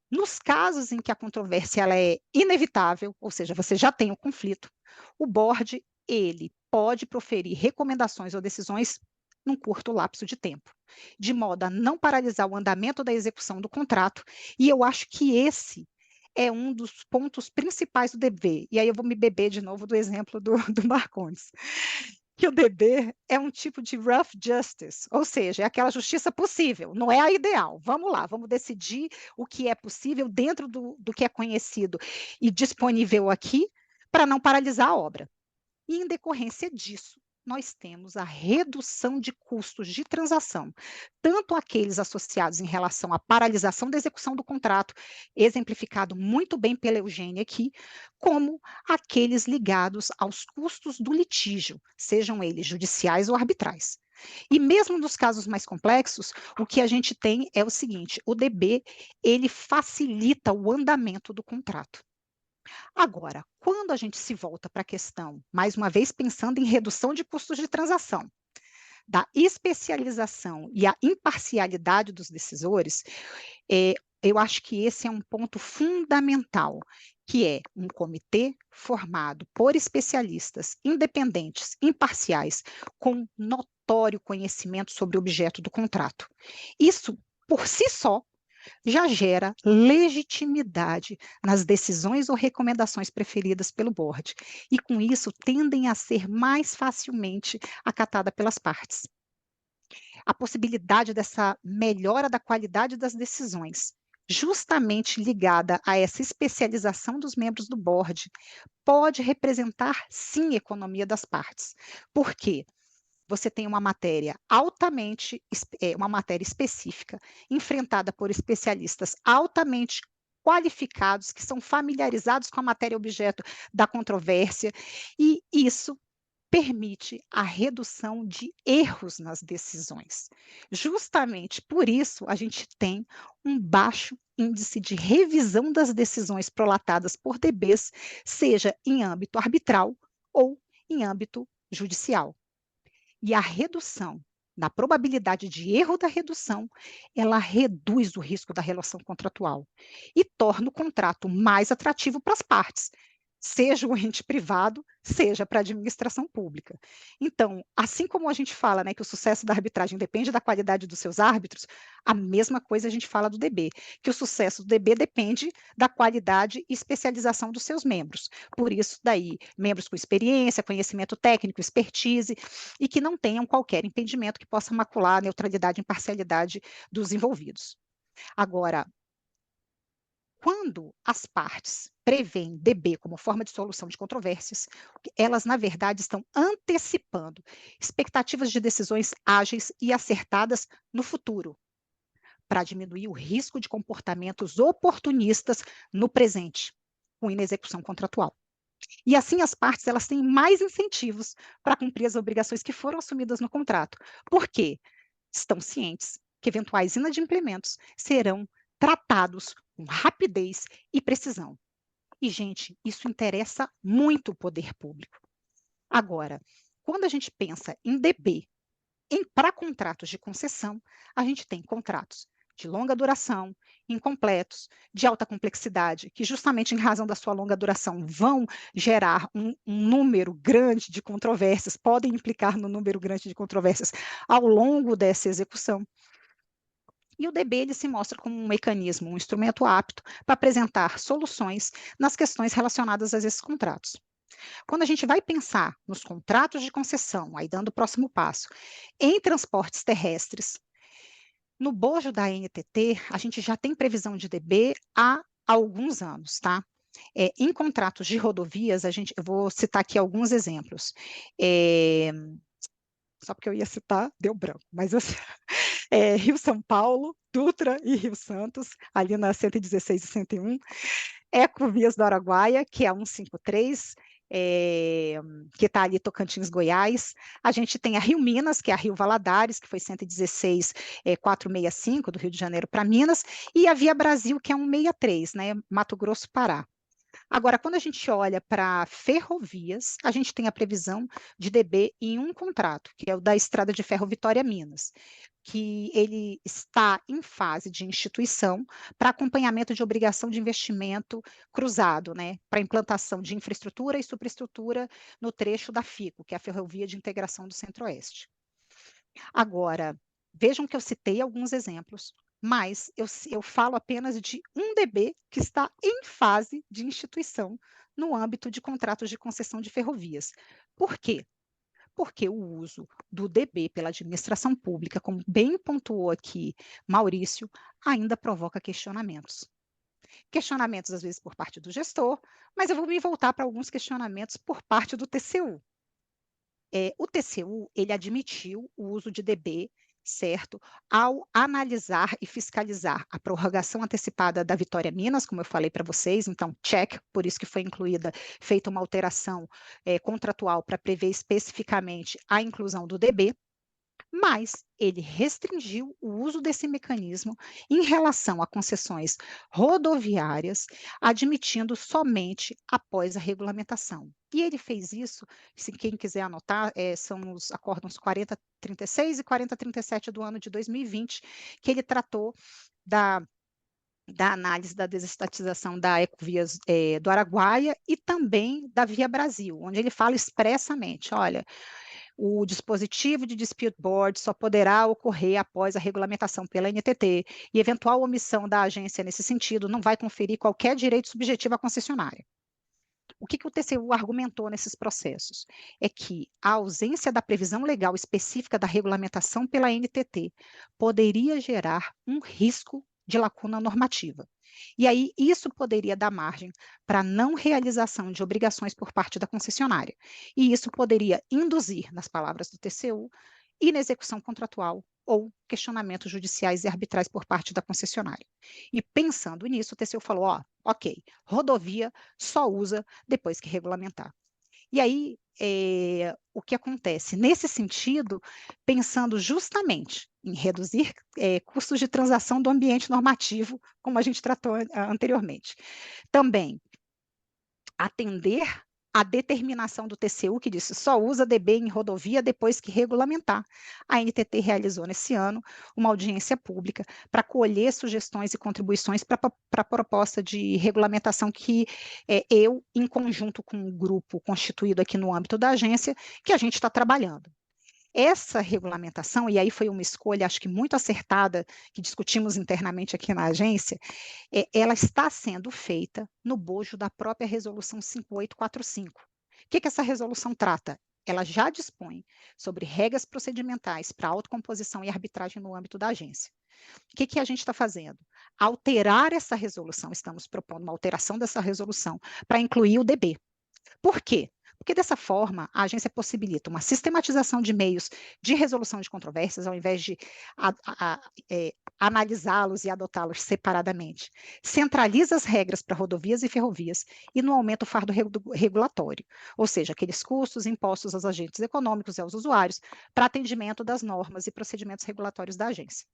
Nos casos em que a controvérsia ela é inevitável, ou seja, você já tem um conflito, o board ele pode proferir recomendações ou decisões num curto lapso de tempo, de modo a não paralisar o andamento da execução do contrato, e eu acho que esse é um dos pontos principais do DB. E aí eu vou me beber de novo do exemplo do Marcondes, que o DB é um tipo de rough justice, ou seja, é aquela justiça possível, não é a ideal. Vamos lá, vamos decidir o que é possível dentro do que é conhecido e disponível aqui, para não paralisar a obra. E, em decorrência disso, nós temos a redução de custos de transação, tanto aqueles associados em relação à paralisação da execução do contrato, exemplificado muito bem pela Eugênia aqui, como aqueles ligados aos custos do litígio, sejam eles judiciais ou arbitrais. E mesmo nos casos mais complexos, o que a gente tem é o seguinte: o DB, ele facilita o andamento do contrato. Agora, quando a gente se volta para a questão, mais uma vez pensando em redução de custos de transação, da especialização e a imparcialidade dos decisores, eu acho que esse é um ponto fundamental, que é um comitê formado por especialistas independentes, imparciais, com notório conhecimento sobre o objeto do contrato. Isso, por si só, já gera legitimidade nas decisões ou recomendações preferidas pelo board, e com isso tendem a ser mais facilmente acatada pelas partes. A possibilidade dessa melhora da qualidade das decisões, justamente ligada a essa especialização dos membros do board, pode representar, sim, economia das partes. Por quê? Você tem uma matéria uma matéria específica, enfrentada por especialistas altamente qualificados, que são familiarizados com a matéria objeto da controvérsia, e isso permite a redução de erros nas decisões. Justamente por isso, a gente tem um baixo índice de revisão das decisões prolatadas por DBs, seja em âmbito arbitral ou em âmbito judicial. E a redução na probabilidade de erro da redução, ela reduz o risco da relação contratual e torna o contrato mais atrativo para as partes, seja o ente privado, seja para a administração pública. Então, assim como a gente fala, né, que o sucesso da arbitragem depende da qualidade dos seus árbitros, a mesma coisa a gente fala do DB, que o sucesso do DB depende da qualidade e especialização dos seus membros. Por isso, daí, membros com experiência, conhecimento técnico, expertise, e que não tenham qualquer impedimento que possa macular a neutralidade e imparcialidade dos envolvidos. Agora, quando as partes prevêem DB como forma de solução de controvérsias, elas, na verdade, estão antecipando expectativas de decisões ágeis e acertadas no futuro, para diminuir o risco de comportamentos oportunistas no presente, com inexecução contratual. E assim as partes elas têm mais incentivos para cumprir as obrigações que foram assumidas no contrato, porque estão cientes que eventuais inadimplências serão tratados com rapidez e precisão. E, gente, isso interessa muito o poder público. Agora, quando a gente pensa em DB para contratos de concessão, a gente tem contratos de longa duração, incompletos, de alta complexidade, que justamente em razão da sua longa duração vão gerar um número grande de controvérsias, podem implicar no número grande de controvérsias ao longo dessa execução. E o DB ele se mostra como um mecanismo, um instrumento apto para apresentar soluções nas questões relacionadas a esses contratos. Quando a gente vai pensar nos contratos de concessão, aí dando o próximo passo, em transportes terrestres, no bojo da NTT, a gente já tem previsão de DB há alguns anos, tá? Em contratos de rodovias, eu vou citar aqui alguns exemplos. Só porque eu ia citar, deu branco, mas Rio-São Paulo, Dutra e Rio-Santos, ali na 116 e 101. Ecovias do Araguaia, que é a 153, que está ali Tocantins, Goiás. A gente tem a Rio Minas, que é a Rio Valadares, que foi 116.465 do Rio de Janeiro para Minas, e a Via Brasil, que é 163, né, Mato Grosso, Pará. Agora, quando a gente olha para ferrovias, a gente tem a previsão de DB em um contrato, que é o da Estrada de Ferro Vitória Minas, que ele está em fase de instituição para acompanhamento de obrigação de investimento cruzado, né, para implantação de infraestrutura e superestrutura no trecho da FICO, que é a Ferrovia de Integração do Centro-Oeste. Agora, vejam que eu citei alguns exemplos, mas eu falo apenas de um DB que está em fase de instituição no âmbito de contratos de concessão de ferrovias. Por quê? Porque o uso do DB pela administração pública, como bem pontuou aqui Maurício, ainda provoca questionamentos. Questionamentos, às vezes, por parte do gestor, mas eu vou me voltar para alguns questionamentos por parte do TCU. O TCU, ele admitiu o uso de DB, certo, ao analisar e fiscalizar a prorrogação antecipada da Vitória Minas, como eu falei para vocês, então, check, por isso que foi feita uma alteração contratual para prever especificamente a inclusão do DB, mas ele restringiu o uso desse mecanismo em relação a concessões rodoviárias, admitindo somente após a regulamentação. E ele fez isso, se quem quiser anotar, são os acórdãos 4036 e 4037 do ano de 2020, que ele tratou da análise da desestatização da Ecovias do Araguaia e também da Via Brasil, onde ele fala expressamente, olha, o dispositivo de dispute board só poderá ocorrer após a regulamentação pela NTT e eventual omissão da agência nesse sentido não vai conferir qualquer direito subjetivo à concessionária. O que o TCU argumentou nesses processos? É que a ausência da previsão legal específica da regulamentação pela NTT poderia gerar um risco de lacuna normativa. E aí, isso poderia dar margem para não realização de obrigações por parte da concessionária. E isso poderia induzir, nas palavras do TCU, inexecução contratual ou questionamentos judiciais e arbitrais por parte da concessionária. E pensando nisso, o TCU falou, ok, rodovia só usa depois que regulamentar. E aí, o que acontece? Nesse sentido, pensando justamente em reduzir custos de transação do ambiente normativo, como a gente tratou anteriormente. Também, atender a determinação do TCU, que disse só usa DB em rodovia depois que regulamentar. A NTT realizou nesse ano uma audiência pública para colher sugestões e contribuições para a proposta de regulamentação que eu, em conjunto com um grupo constituído aqui no âmbito da agência, que a gente está trabalhando. Essa regulamentação, e aí foi uma escolha, acho que muito acertada, que discutimos internamente aqui na agência, ela está sendo feita no bojo da própria Resolução 5845. O que essa resolução trata? Ela já dispõe sobre regras procedimentais para autocomposição e arbitragem no âmbito da agência. O que a gente está fazendo? Alterar essa resolução, estamos propondo uma alteração dessa resolução para incluir o DB. Por quê? Porque dessa forma, a agência possibilita uma sistematização de meios de resolução de controvérsias, ao invés de analisá-los e adotá-los separadamente. Centraliza as regras para rodovias e ferrovias e não aumenta o fardo regulatório, ou seja, aqueles custos impostos aos agentes econômicos e aos usuários para atendimento das normas e procedimentos regulatórios da agência.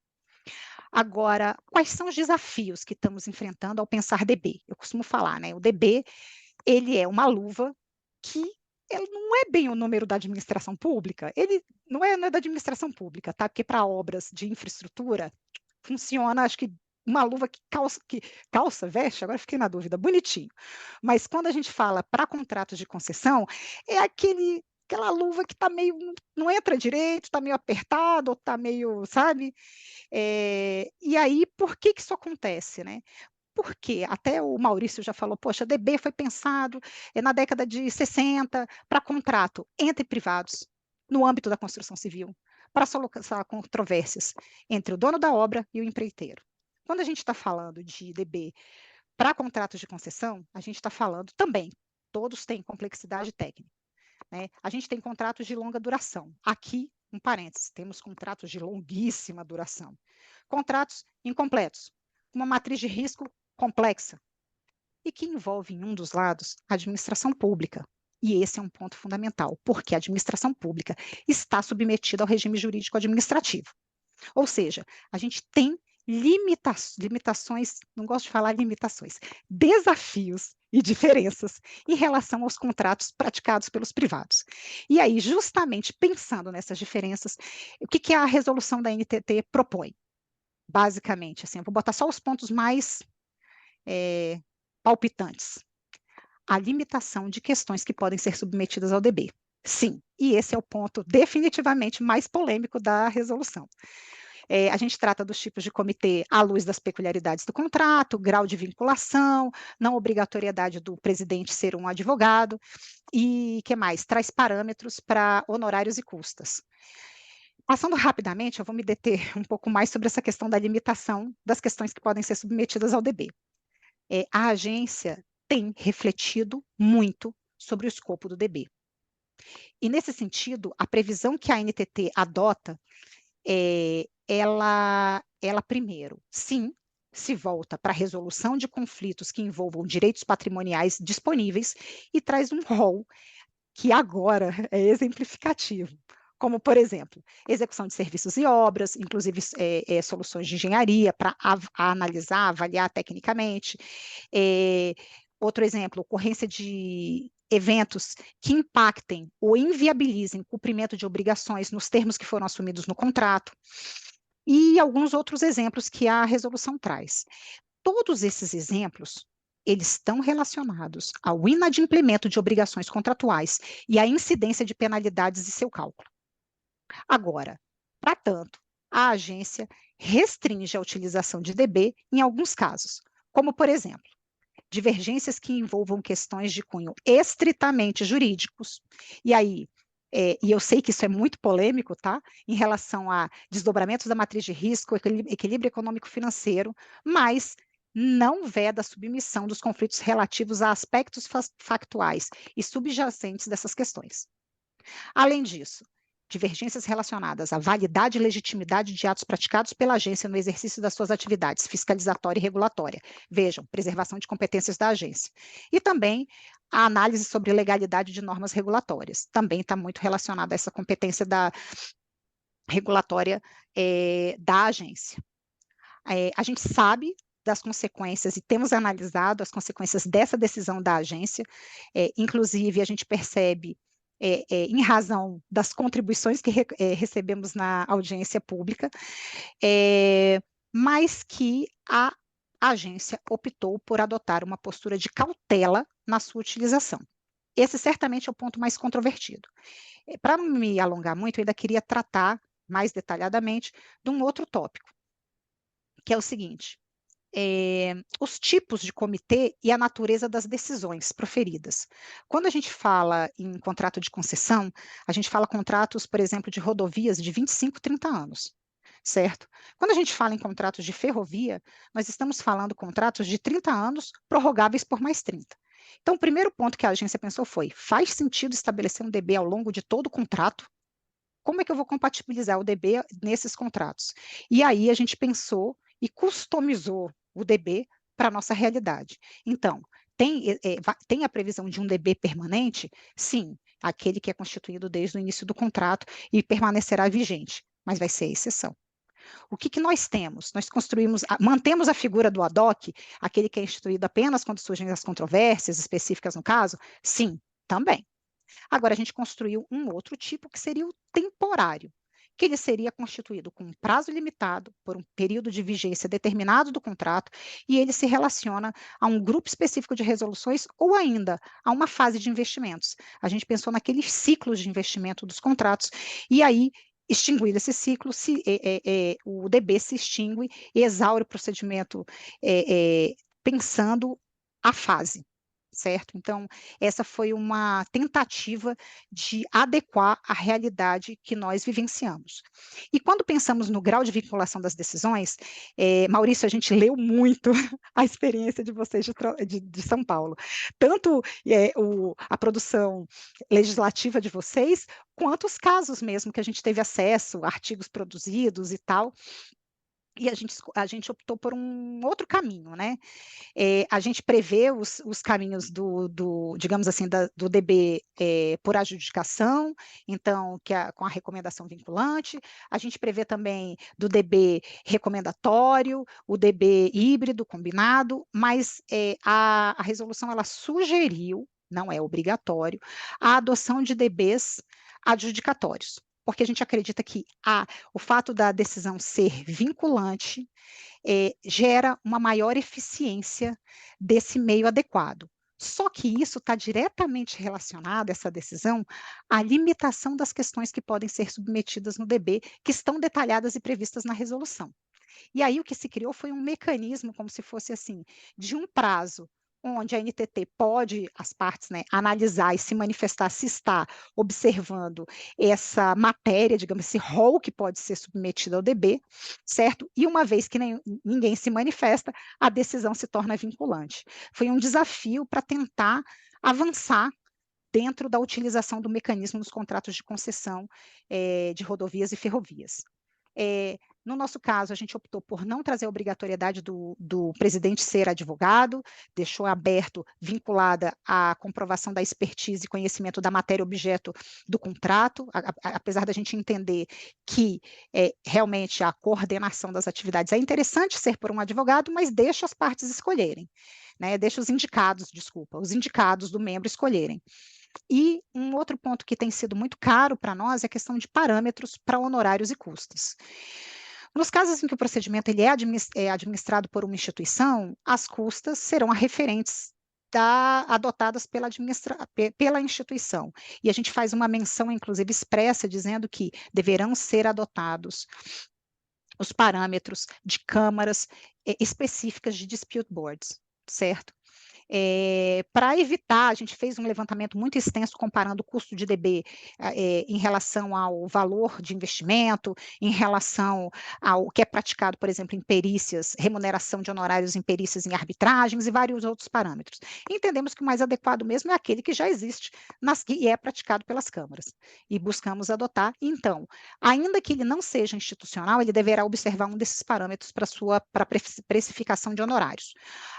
Agora, quais são os desafios que estamos enfrentando ao pensar DB? Eu costumo falar, né? O DB, ele é uma luva que ele não é bem o número da administração pública, ele não é da administração pública, tá? Porque para obras de infraestrutura funciona, acho que uma luva que calça, veste, agora fiquei na dúvida, bonitinho. Mas quando a gente fala para contratos de concessão, é aquela luva que está meio, não entra direito, está meio apertado, ou está meio, sabe? E aí, por que isso acontece, né? Porque até o Maurício já falou, poxa, DB foi pensado na década de 60 para contrato entre privados, no âmbito da construção civil, para solucionar controvérsias entre o dono da obra e o empreiteiro. Quando a gente está falando de DB para contratos de concessão, a gente está falando também, todos têm complexidade técnica, né? A gente tem contratos de longa duração. Aqui, um parênteses, temos contratos de longuíssima duração. Contratos incompletos, uma matriz de risco complexa. e que envolve, em um dos lados, a administração pública. E esse é um ponto fundamental, porque a administração pública está submetida ao regime jurídico administrativo. Ou seja, a gente tem limitações, não gosto de falar limitações, desafios e diferenças em relação aos contratos praticados pelos privados. E aí, justamente pensando nessas diferenças, o que a resolução da NTT propõe? Basicamente, assim, eu vou botar só os pontos mais palpitantes. A limitação de questões que podem ser submetidas ao DB. Sim, e esse é o ponto definitivamente mais polêmico da resolução. A gente trata dos tipos de comitê à luz das peculiaridades do contrato, grau de vinculação, não obrigatoriedade do presidente ser um advogado, e que mais? Traz parâmetros para honorários e custas. Passando rapidamente, eu vou me deter um pouco mais sobre essa questão da limitação das questões que podem ser submetidas ao DB. A agência tem refletido muito sobre o escopo do DB. E, nesse sentido, a previsão que a NTT adota, ela primeiro, sim, se volta para a resolução de conflitos que envolvam direitos patrimoniais disponíveis e traz um rol que agora é exemplificativo, como, por exemplo, execução de serviços e obras, inclusive soluções de engenharia para analisar, avaliar tecnicamente. Outro exemplo, ocorrência de eventos que impactem ou inviabilizem o cumprimento de obrigações nos termos que foram assumidos no contrato, e alguns outros exemplos que a resolução traz. Todos esses exemplos, eles estão relacionados ao inadimplemento de obrigações contratuais e à incidência de penalidades e seu cálculo. Agora, para tanto, a agência restringe a utilização de DB em alguns casos, como, por exemplo, divergências que envolvam questões de cunho estritamente jurídicos, e aí, e eu sei que isso é muito polêmico, tá? Em relação a desdobramentos da matriz de risco, equilíbrio econômico-financeiro, mas não veda a submissão dos conflitos relativos a aspectos factuais e subjacentes dessas questões. Além disso, divergências relacionadas à validade e legitimidade de atos praticados pela agência no exercício das suas atividades fiscalizatória e regulatória. Vejam, preservação de competências da agência. E também a análise sobre legalidade de normas regulatórias. Também está muito relacionada a essa competência regulatória da agência. A gente sabe das consequências e temos analisado as consequências dessa decisão da agência, inclusive a gente percebe em razão das contribuições que recebemos na audiência pública, mas que a agência optou por adotar uma postura de cautela na sua utilização. Esse certamente é o ponto mais controvertido. Para não me alongar muito, eu ainda queria tratar mais detalhadamente de um outro tópico, que é o seguinte: os tipos de comitê e a natureza das decisões proferidas. Quando a gente fala em contrato de concessão, a gente fala contratos, por exemplo, de rodovias de 25, 30 anos, certo? Quando a gente fala em contratos de ferrovia, nós estamos falando contratos de 30 anos prorrogáveis por mais 30. Então, o primeiro ponto que a agência pensou foi: faz sentido estabelecer um DB ao longo de todo o contrato? Como é que eu vou compatibilizar o DB nesses contratos? E aí a gente pensou e customizou o DB para a nossa realidade. Então, tem a previsão de um DB permanente? Sim, aquele que é constituído desde o início do contrato e permanecerá vigente, mas vai ser exceção. O que nós temos? Nós mantemos a figura do ad hoc, aquele que é instituído apenas quando surgem as controvérsias específicas no caso? Sim, também. Agora, a gente construiu um outro tipo, que seria o temporário, que ele seria constituído com um prazo limitado, por um período de vigência determinado do contrato, e ele se relaciona a um grupo específico de resoluções ou ainda a uma fase de investimentos. A gente pensou naqueles ciclos de investimento dos contratos, e aí, extinguido esse ciclo, o DB se extingue e exaure o procedimento pensando a fase. Certo? Então, essa foi uma tentativa de adequar a realidade que nós vivenciamos. E quando pensamos no grau de vinculação das decisões, Maurício, a gente leu muito a experiência de vocês de São Paulo, tanto a produção legislativa de vocês, quanto os casos mesmo que a gente teve acesso, artigos produzidos e tal. e a gente optou por um outro caminho, né? A gente prevê os caminhos digamos assim, do DB por adjudicação, então, com a recomendação vinculante, a gente prevê também do DB recomendatório, o DB híbrido combinado, mas a resolução ela sugeriu, não é obrigatório, a adoção de DBs adjudicatórios, porque a gente acredita que o fato da decisão ser vinculante gera uma maior eficiência desse meio adequado. Só que isso está diretamente relacionado, essa decisão, à limitação das questões que podem ser submetidas no DB, que estão detalhadas e previstas na resolução. E aí o que se criou foi um mecanismo, como se fosse assim, de um prazo onde a NTT pode, as partes, né, analisar e se manifestar se está observando essa matéria, digamos, esse rol que pode ser submetido ao DB, certo? E uma vez que ninguém se manifesta, a decisão se torna vinculante. Foi um desafio para tentar avançar dentro da utilização do mecanismo nos contratos de concessão de rodovias e ferrovias. No nosso caso, a gente optou por não trazer a obrigatoriedade do presidente ser advogado, deixou aberto, vinculada à comprovação da expertise e conhecimento da matéria objeto do contrato, apesar da gente entender que realmente a coordenação das atividades é interessante ser por um advogado, mas deixa as partes escolherem, né? Deixa os indicados do membro escolherem. E um outro ponto que tem sido muito caro para nós é a questão de parâmetros para honorários e custas. Nos casos em que o procedimento ele é administrado por uma instituição, as custas serão referentes adotadas pela instituição. E a gente faz uma menção, inclusive, expressa, dizendo que deverão ser adotados os parâmetros de câmaras específicas de dispute boards, certo? Para evitar, a gente fez um levantamento muito extenso comparando o custo de DB em relação ao valor de investimento, em relação ao que é praticado, por exemplo, em perícias, remuneração de honorários em perícias em arbitragens e vários outros parâmetros. Entendemos que o mais adequado mesmo é aquele que já existe e é praticado pelas câmaras. E buscamos adotar. Então, ainda que ele não seja institucional, ele deverá observar um desses parâmetros para precificação de honorários.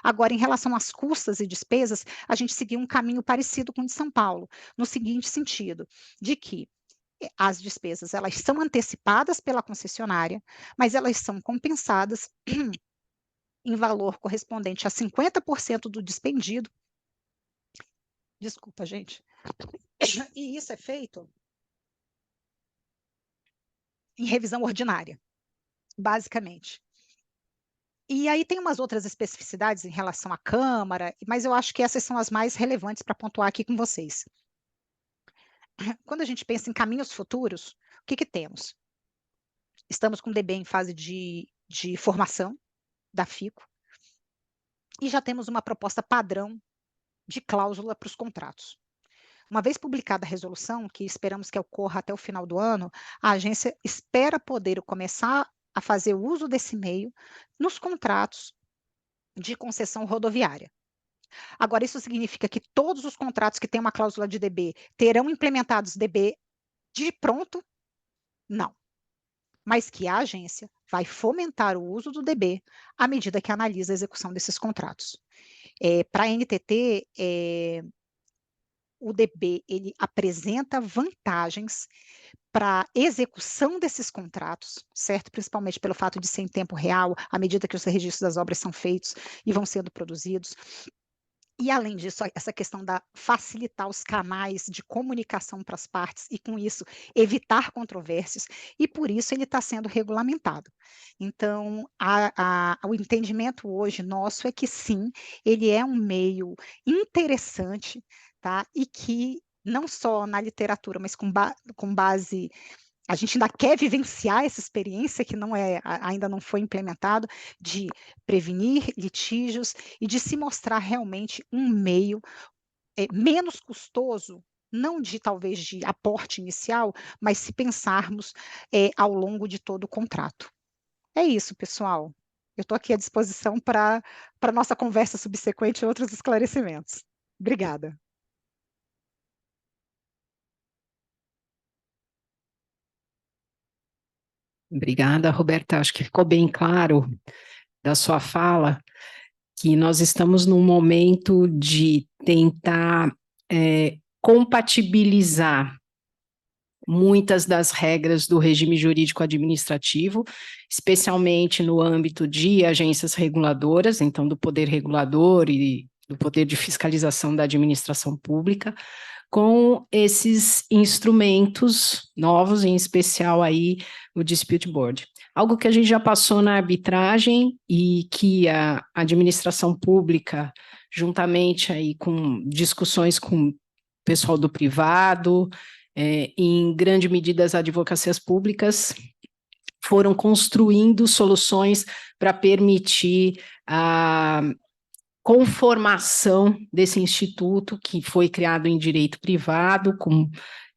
Agora, em relação às custas e despesas, a gente seguiu um caminho parecido com o de São Paulo, no seguinte sentido, de que as despesas elas são antecipadas pela concessionária, mas elas são compensadas em valor correspondente a 50% do dispendido. Desculpa, gente. E isso é feito em revisão ordinária, basicamente. E aí tem umas outras especificidades em relação à Câmara, mas eu acho que essas são as mais relevantes para pontuar aqui com vocês. Quando a gente pensa em caminhos futuros, o que temos? Estamos com o DB em fase de formação da FICO e já temos uma proposta padrão de cláusula para os contratos. Uma vez publicada a resolução, que esperamos que ocorra até o final do ano, a agência espera poder começar a fazer uso desse meio nos contratos de concessão rodoviária. Agora, isso significa que todos os contratos que têm uma cláusula de DB terão implementados DB de pronto? Não. Mas que a agência vai fomentar o uso do DB à medida que analisa a execução desses contratos. Para a NTT, o DB ele apresenta vantagens para a execução desses contratos, certo? Principalmente pelo fato de ser em tempo real, à medida que os registros das obras são feitos e vão sendo produzidos. E, além disso, essa questão da facilitar os canais de comunicação para as partes e, com isso, evitar controvérsias, e por isso ele está sendo regulamentado. Então, o entendimento hoje nosso é que, sim, ele é um meio interessante, tá? E que, não só na literatura, mas com base a gente ainda quer vivenciar essa experiência que ainda não foi implementado, de prevenir litígios e de se mostrar realmente um meio menos custoso, não talvez de aporte inicial, mas se pensarmos ao longo de todo o contrato. É isso, pessoal. Eu estou aqui à disposição para a nossa conversa subsequente e outros esclarecimentos. Obrigada. Obrigada, Roberta. Acho que ficou bem claro da sua fala que nós estamos num momento de tentar compatibilizar muitas das regras do regime jurídico administrativo, especialmente no âmbito de agências reguladoras, então do poder regulador e do poder de fiscalização da administração pública, com esses instrumentos novos, em especial aí o Dispute Board. Algo que a gente já passou na arbitragem e que a administração pública, juntamente aí com discussões com o pessoal do privado, em grande medida as advocacias públicas, foram construindo soluções para permitir a conformação desse instituto que foi criado em direito privado, com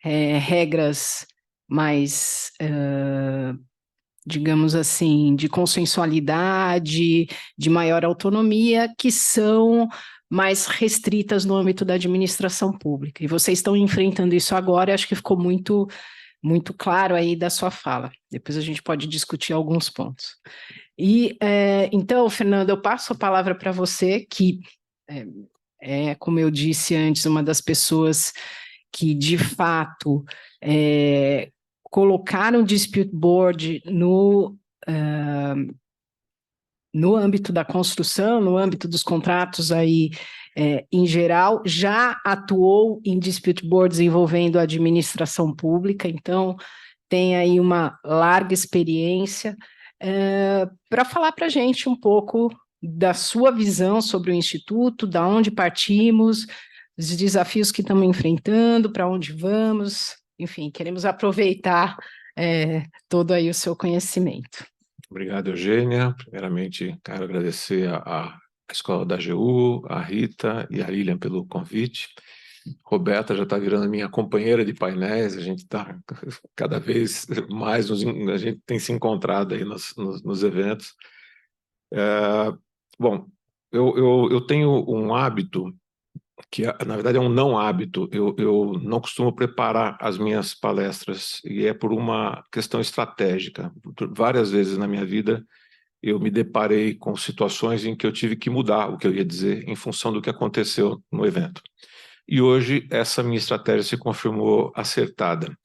regras mais, digamos assim, de consensualidade, de maior autonomia, que são mais restritas no âmbito da administração pública. E vocês estão enfrentando isso agora, e acho que ficou muito, muito claro aí da sua fala. Depois a gente pode discutir alguns pontos. E, então, Fernando, eu passo a palavra para você, que como eu disse antes, uma das pessoas que, de fato, colocaram o Dispute Board no âmbito da construção, no âmbito dos contratos aí, em geral, já atuou em Dispute Boards envolvendo a administração pública, então tem aí uma larga experiência para falar para a gente um pouco da sua visão sobre o Instituto, da onde partimos, os desafios que estamos enfrentando, para onde vamos, enfim, queremos aproveitar todo aí o seu conhecimento. Obrigado, Eugênia. Primeiramente, quero agradecer à Escola da AGU, a Rita e a Lilian pelo convite. Roberta já está virando minha companheira de painéis, a gente está cada vez mais, a gente tem se encontrado aí nos eventos. Bom, eu tenho um hábito, que na verdade é um não hábito, eu não costumo preparar as minhas palestras, e é por uma questão estratégica. Várias vezes na minha vida eu me deparei com situações em que eu tive que mudar o que eu ia dizer em função do que aconteceu no evento. E hoje essa minha estratégia se confirmou acertada.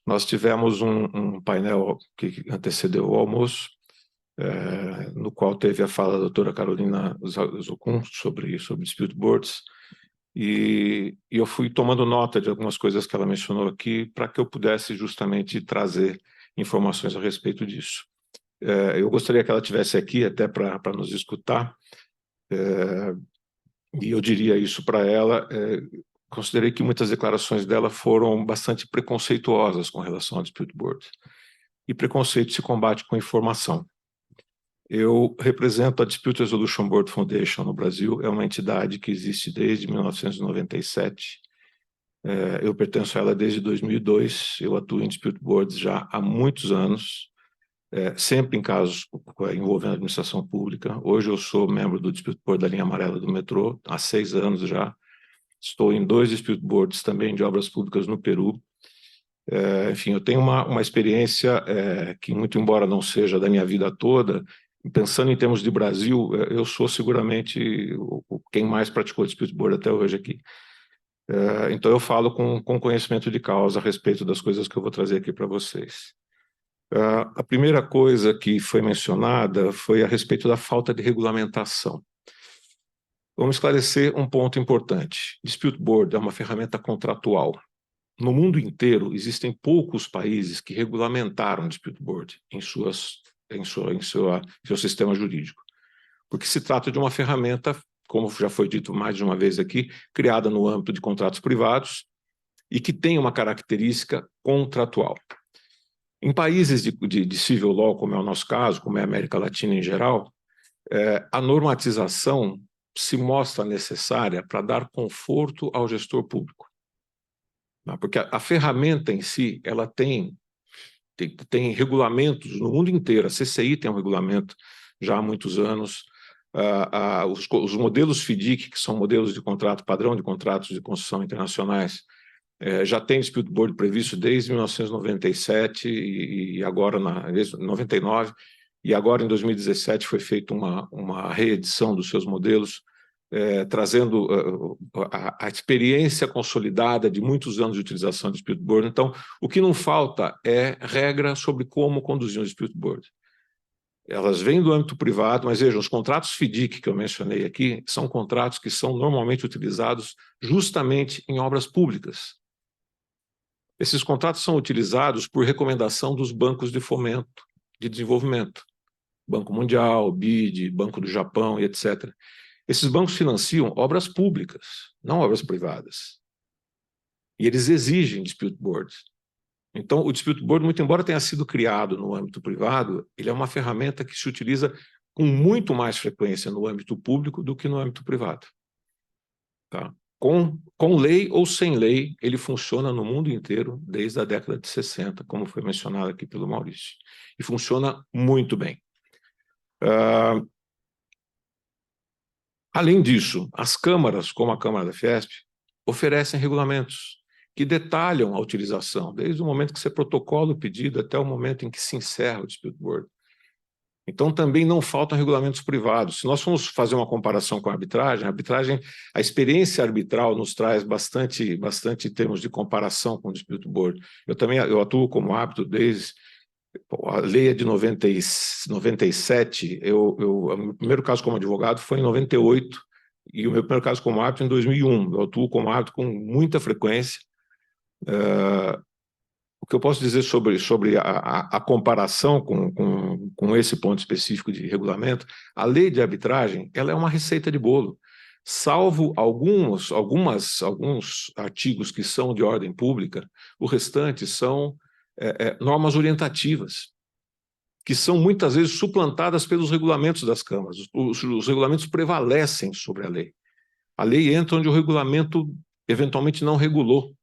Nós tivemos um painel que antecedeu o almoço, no qual teve a fala da doutora Carolina Zucun sobre Dispute Boards, e eu fui tomando nota de algumas coisas que ela mencionou aqui para que eu pudesse justamente trazer informações a respeito disso. Eu gostaria que ela estivesse aqui até para nos escutar, e eu diria isso para ela. Considerei que muitas declarações dela foram bastante preconceituosas com relação ao Dispute Board, e preconceito se combate com informação. Eu represento a Dispute Resolution Board Foundation no Brasil, é uma entidade que existe desde 1997, eu pertenço a ela desde 2002, eu atuo em Dispute Boards já há muitos anos, sempre em casos envolvendo a administração pública. Hoje eu sou membro do Dispute Board da linha amarela do metrô, há 6 anos já, estou em 2 Dispute Boards também de obras públicas no Peru. Enfim, eu tenho uma experiência que, muito embora não seja da minha vida toda, pensando em termos de Brasil, eu sou seguramente quem mais praticou Dispute Board até hoje aqui. Então eu falo com conhecimento de causa a respeito das coisas que eu vou trazer aqui para vocês. A primeira coisa que foi mencionada foi a respeito da falta de regulamentação. Vamos esclarecer um ponto importante. Dispute Board é uma ferramenta contratual. No mundo inteiro, existem poucos países que regulamentaram Dispute Board em seu sistema jurídico, porque se trata de uma ferramenta, como já foi dito mais de uma vez aqui, criada no âmbito de contratos privados e que tem uma característica contratual. Em países de civil law, como é o nosso caso, como é a América Latina em geral, a normatização se mostra necessária para dar conforto ao gestor público. Porque a ferramenta em si, ela tem regulamentos no mundo inteiro. A CCI tem um regulamento já há muitos anos. Os modelos FDIC, que são modelos de contrato, padrão de contratos de construção internacionais, já tem dispute board previsto desde 1997 e agora, desde 99, e agora em 2017 foi feita uma reedição dos seus modelos, trazendo a experiência consolidada de muitos anos de utilização de dispute board. Então, o que não falta é regra sobre como conduzir um dispute board. Elas vêm do âmbito privado, mas vejam, os contratos FDIC que eu mencionei aqui são contratos que são normalmente utilizados justamente em obras públicas. Esses contratos são utilizados por recomendação dos bancos de fomento, de desenvolvimento. Banco Mundial, BID, Banco do Japão e etc. Esses bancos financiam obras públicas, não obras privadas. E eles exigem dispute boards. Então, o dispute board, muito embora tenha sido criado no âmbito privado, ele é uma ferramenta que se utiliza com muito mais frequência no âmbito público do que no âmbito privado. Tá? Com lei ou sem lei, ele funciona no mundo inteiro desde a década de 60, como foi mencionado aqui pelo Maurício. E funciona muito bem. Além disso, as câmaras, como a Câmara da Fiesp, oferecem regulamentos que detalham a utilização, desde o momento que você protocola o pedido até o momento em que se encerra o dispute board. Então, também não faltam regulamentos privados. Se nós formos fazer uma comparação com a arbitragem, a experiência arbitral nos traz bastante em termos de comparação com o dispute board. Eu atuo como árbitro desde... A lei é de 97, o meu primeiro caso como advogado foi em 98, e o meu primeiro caso como árbitro em 2001. Eu atuo como árbitro com muita frequência. O que eu posso dizer sobre a comparação com esse ponto específico de regulamento, a lei de arbitragem, ela é uma receita de bolo, salvo alguns artigos que são de ordem pública, o restante são normas orientativas, que são muitas vezes suplantadas pelos regulamentos das câmaras. Os regulamentos prevalecem sobre a lei. A lei entra onde o regulamento eventualmente não regulou.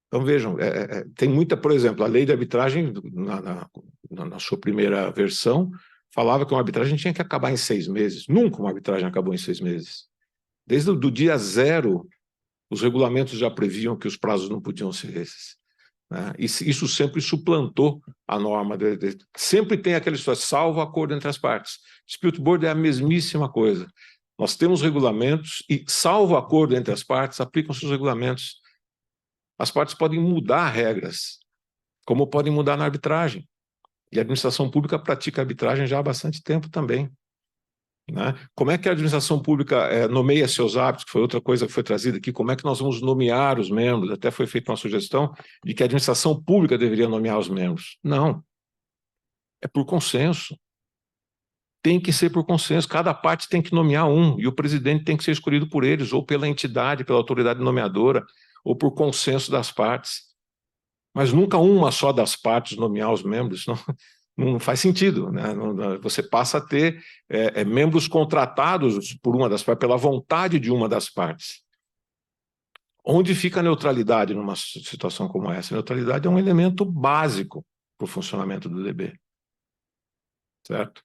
Então, vejam, tem muita, por exemplo, a lei de arbitragem, na sua primeira versão, falava que uma arbitragem tinha que acabar em 6 meses. Nunca uma arbitragem acabou em 6 meses. Desde o dia zero, os regulamentos já previam que os prazos não podiam ser esses. Né? Isso sempre suplantou a norma. Sempre tem aquela situação, salvo acordo entre as partes. Dispute board é a mesmíssima coisa. Nós temos regulamentos e, salvo acordo entre as partes, aplicam-se os regulamentos. As partes podem mudar regras, como podem mudar na arbitragem. E a administração pública pratica arbitragem já há bastante tempo também. Né? Como é que a administração pública nomeia seus árbitros, que foi outra coisa que foi trazida aqui, como é que nós vamos nomear os membros? Até foi feita uma sugestão de que a administração pública deveria nomear os membros. Não. É por consenso. Tem que ser por consenso. Cada parte tem que nomear um, e o presidente tem que ser escolhido por eles, ou pela entidade, pela autoridade nomeadora, ou por consenso das partes. Mas nunca uma só das partes nomear os membros, não faz sentido. Né? Você passa a ter membros contratados por uma das partes, pela vontade de uma das partes. Onde fica a neutralidade numa situação como essa? A neutralidade é um elemento básico para o funcionamento do DB. Certo?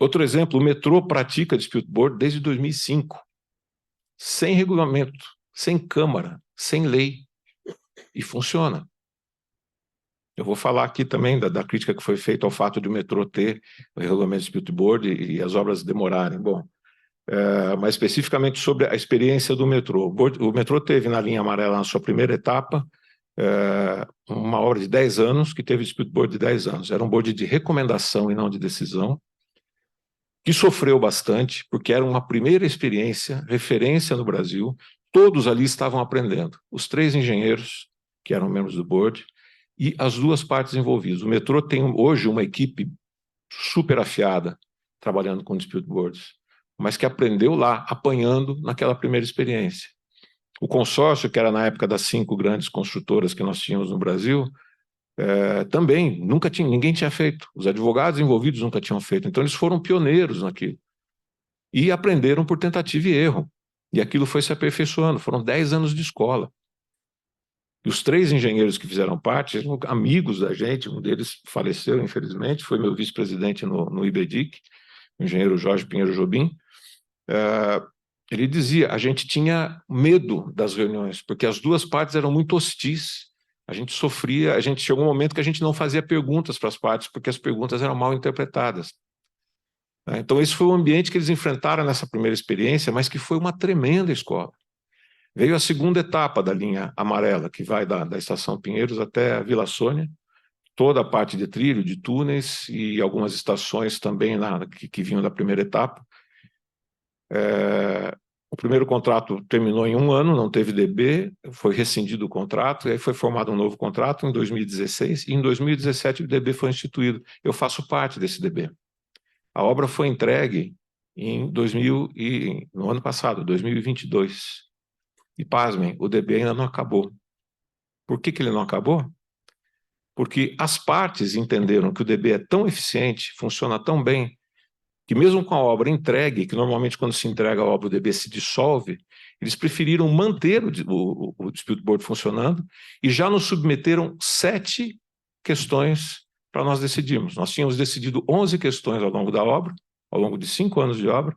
Outro exemplo, o metrô pratica dispute board desde 2005. Sem regulamento, sem Câmara, sem lei, e funciona. Eu vou falar aqui também da crítica que foi feita ao fato de o metrô ter o regulamento de dispute board e as obras demorarem. Bom, mas especificamente sobre a experiência do metrô. O metrô teve na linha amarela, na sua primeira etapa, uma obra de 10 anos, que teve dispute board de 10 anos. Era um board de recomendação e não de decisão, que sofreu bastante, porque era uma primeira experiência, referência no Brasil, todos ali estavam aprendendo. Os 3 engenheiros, que eram membros do board, e as 2 partes envolvidas. O metrô tem hoje uma equipe super afiada, trabalhando com dispute boards, mas que aprendeu lá, apanhando naquela primeira experiência. O consórcio, que era na época das 5 grandes construtoras que nós tínhamos no Brasil, também ninguém tinha feito. Os advogados envolvidos nunca tinham feito. Então, eles foram pioneiros naquilo. E aprenderam por tentativa e erro. E aquilo foi se aperfeiçoando. Foram 10 anos de escola. E os 3 engenheiros que fizeram parte eram amigos da gente. Um deles faleceu, infelizmente, foi meu vice-presidente no IBDIC, o engenheiro Jorge Pinheiro Jobim. Ele dizia, a gente tinha medo das reuniões, porque as duas partes eram muito hostis. A gente sofria, a gente chegou um momento que a gente não fazia perguntas para as partes, porque as perguntas eram mal interpretadas. Então, esse foi o ambiente que eles enfrentaram nessa primeira experiência, mas que foi uma tremenda escola. Veio a segunda etapa da linha amarela, que vai da Estação Pinheiros até a Vila Sônia, toda a parte de trilho, de túneis e algumas estações também que vinham da primeira etapa. O primeiro contrato terminou em 1 ano, não teve DB, foi rescindido o contrato, e aí foi formado um novo contrato em 2016, e em 2017 o DB foi instituído. Eu faço parte desse DB. A obra foi entregue no ano passado, 2022. E pasmem, o DB ainda não acabou. Por que ele não acabou? Porque as partes entenderam que o DB é tão eficiente, funciona tão bem, que mesmo com a obra entregue, que normalmente quando se entrega a obra o DB se dissolve, eles preferiram manter o Dispute Board funcionando e já nos submeteram 7 questões para nós decidirmos. Nós tínhamos decidido 11 questões ao longo da obra, ao longo de 5 anos de obra,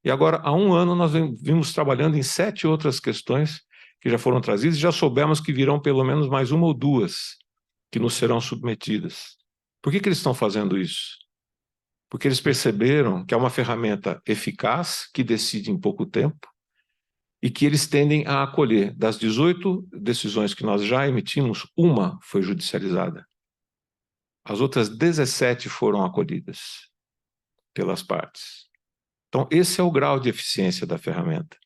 e agora há 1 ano nós vimos trabalhando em 7 outras questões que já foram trazidas e já soubemos que virão pelo menos mais 1 ou 2 que nos serão submetidas. Por que eles estão fazendo isso? Porque eles perceberam que é uma ferramenta eficaz, que decide em pouco tempo, e que eles tendem a acolher. Das 18 decisões que nós já emitimos, 1 foi judicializada. As outras 17 foram acolhidas pelas partes. Então, esse é o grau de eficiência da ferramenta.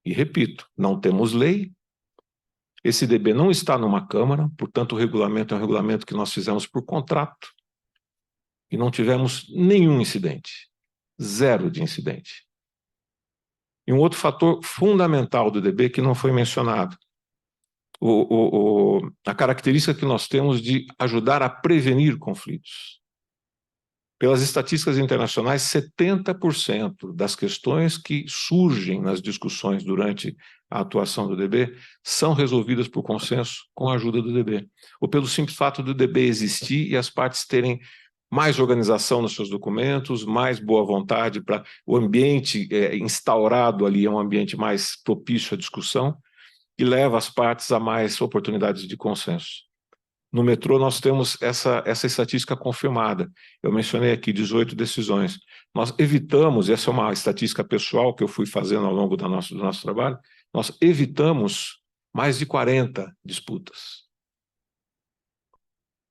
E, repito, não temos lei, esse DB não está numa Câmara, portanto, o regulamento é um regulamento que nós fizemos por contrato, e não tivemos nenhum incidente, 0 de incidente. E um outro fator fundamental do DB que não foi mencionado, a característica que nós temos de ajudar a prevenir conflitos. Pelas estatísticas internacionais, 70% das questões que surgem nas discussões durante a atuação do DB são resolvidas por consenso com a ajuda do DB, ou pelo simples fato do DB existir e as partes terem mais organização nos seus documentos, mais boa vontade para o ambiente instaurado ali, é um ambiente mais propício à discussão e leva as partes a mais oportunidades de consenso. No metrô nós temos essa estatística confirmada. Eu mencionei aqui 18 decisões. Nós evitamos, essa é uma estatística pessoal que eu fui fazendo ao longo do nosso trabalho, nós evitamos mais de 40 disputas.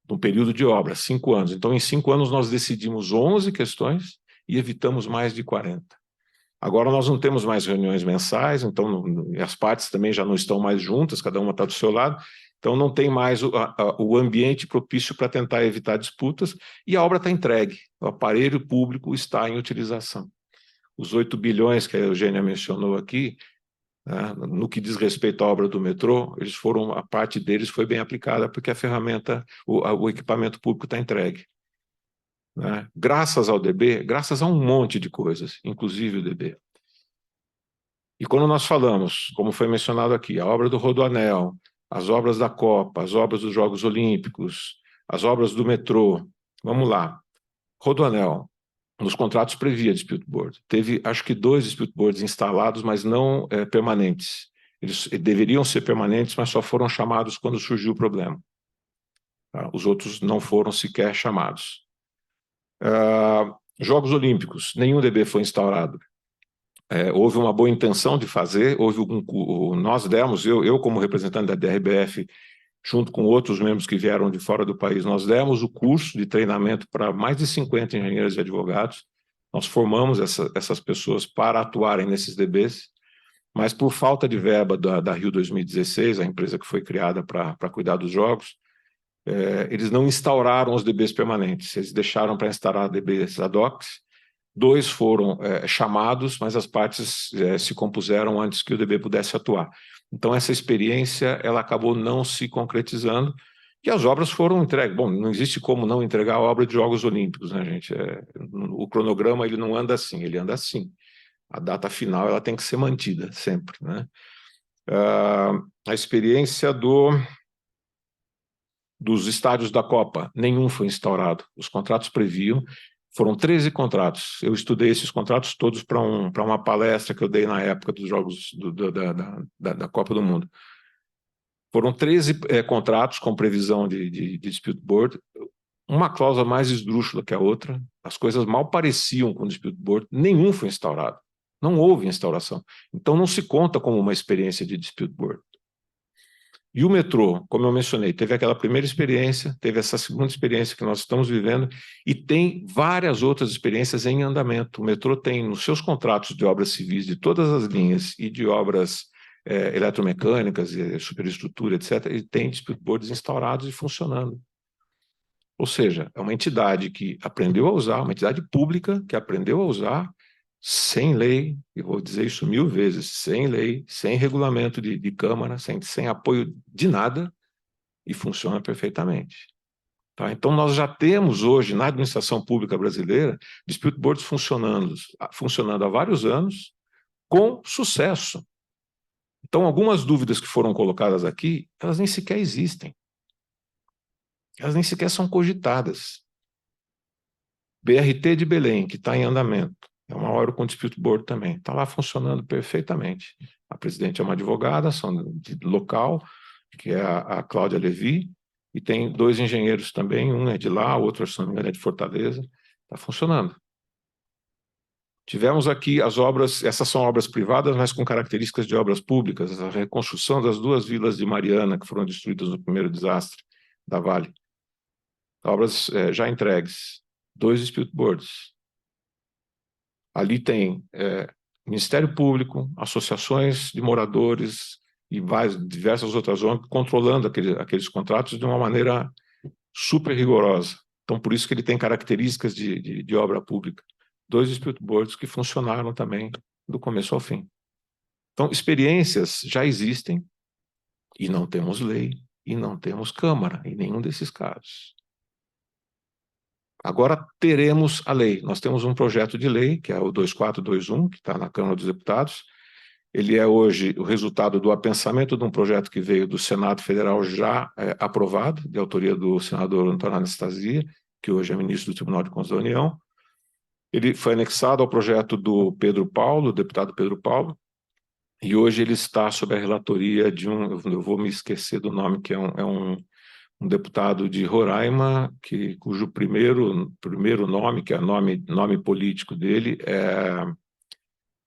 No período de obra, 5 anos. Então, em 5 anos, nós decidimos 11 questões e evitamos mais de 40. Agora, nós não temos mais reuniões mensais, então as partes também já não estão mais juntas, cada uma está do seu lado, então não tem mais o ambiente propício para tentar evitar disputas, e a obra está entregue, o aparelho público está em utilização. Os 8 bilhões que a Eugênia mencionou aqui, no que diz respeito à obra do metrô, a parte deles foi bem aplicada, porque a ferramenta, o equipamento público está entregue. Graças ao DB, graças a um monte de coisas, inclusive o DB. E quando nós falamos, como foi mencionado aqui, a obra do Rodoanel, as obras da Copa, as obras dos Jogos Olímpicos, as obras do metrô, vamos lá. Rodoanel, nos contratos previa Dispute Board. Teve, acho que 2 Dispute Boards instalados, mas não permanentes. Eles deveriam ser permanentes, mas só foram chamados quando surgiu o problema. Os outros não foram sequer chamados. Jogos Olímpicos, nenhum DB foi instaurado. Houve uma boa intenção de fazer, nós demos, eu como representante da DRBF, junto com outros membros que vieram de fora do país, nós demos o curso de treinamento para mais de 50 engenheiros e advogados, nós formamos essas pessoas para atuarem nesses DBs, mas por falta de verba da Rio 2016, a empresa que foi criada para cuidar dos jogos, eles não instauraram os DBs permanentes, eles deixaram para instaurar DBs ad hoc. 2 foram chamados, mas as partes se compuseram antes que o DB pudesse atuar. Então, essa experiência ela acabou não se concretizando e as obras foram entregues. Bom, não existe como não entregar a obra de Jogos Olímpicos, né, gente? O cronograma ele não anda assim, ele anda assim. A data final ela tem que ser mantida sempre, né? A experiência dos estádios da Copa, nenhum foi instaurado. Os contratos previam Foram 13 contratos. Eu estudei esses contratos todos para uma palestra que eu dei na época dos Jogos da Copa do Mundo. Foram 13 contratos com previsão de dispute board, uma cláusula mais esdrúxula que a outra, as coisas mal pareciam com o dispute board, nenhum foi instaurado. Não houve instauração. Então não se conta como uma experiência de dispute board. E o metrô, como eu mencionei, teve aquela primeira experiência, teve essa segunda experiência que nós estamos vivendo e tem várias outras experiências em andamento. O metrô tem nos seus contratos de obras civis de todas as linhas e de obras eletromecânicas, superestrutura, etc., ele tem dispute boards instaurados e funcionando. Ou seja, é uma entidade que aprendeu a usar, uma entidade pública que aprendeu a usar sem lei, eu vou dizer isso 1000 vezes, sem lei, sem regulamento de Câmara, sem apoio de nada, e funciona perfeitamente. Tá? Então, nós já temos hoje, na administração pública brasileira, dispute boards funcionando há vários anos, com sucesso. Então, algumas dúvidas que foram colocadas aqui, elas nem sequer existem. Elas nem sequer são cogitadas. BRT de Belém, que está em andamento, é uma hora com dispute board também, está lá funcionando perfeitamente. A presidente é uma advogada, são de local, que é a Cláudia Levi, e tem 2 engenheiros também, um é de lá, o outro, se não me engano, é de Fortaleza, está funcionando. Tivemos aqui as obras, essas são obras privadas, mas com características de obras públicas, a reconstrução das 2 vilas de Mariana, que foram destruídas no primeiro desastre da Vale. Obras já entregues, 2 dispute boards. Ali tem Ministério Público, associações de moradores e diversas outras ONGs controlando aqueles contratos de uma maneira super rigorosa. Então, por isso que ele tem características de obra pública. 2 dispute boards que funcionaram também do começo ao fim. Então, experiências já existem e não temos lei e não temos Câmara em nenhum desses casos. Agora teremos a lei. Nós temos um projeto de lei, que é o 2421, que está na Câmara dos Deputados. Ele é hoje o resultado do apensamento de um projeto que veio do Senado Federal já aprovado, de autoria do senador Antônio Anastasia, que hoje é ministro do Tribunal de Contas da União. Ele foi anexado ao projeto do Pedro Paulo, deputado Pedro Paulo, e hoje ele está sob a relatoria de eu vou me esquecer do nome, que é um deputado de Roraima, cujo primeiro nome, que é nome político dele,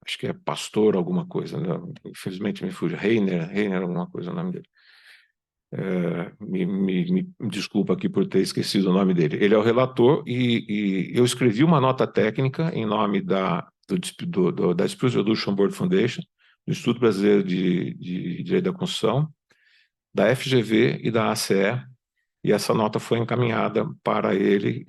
acho que é Pastor alguma coisa, né? Infelizmente me fugiu, Reiner alguma coisa o nome dele. Me desculpa aqui por ter esquecido o nome dele. Ele é o relator e eu escrevi uma nota técnica em nome da Dispute Resolution Board Foundation, do Instituto Brasileiro de Direito da Construção, da FGV e da ACE, e essa nota foi encaminhada para ele,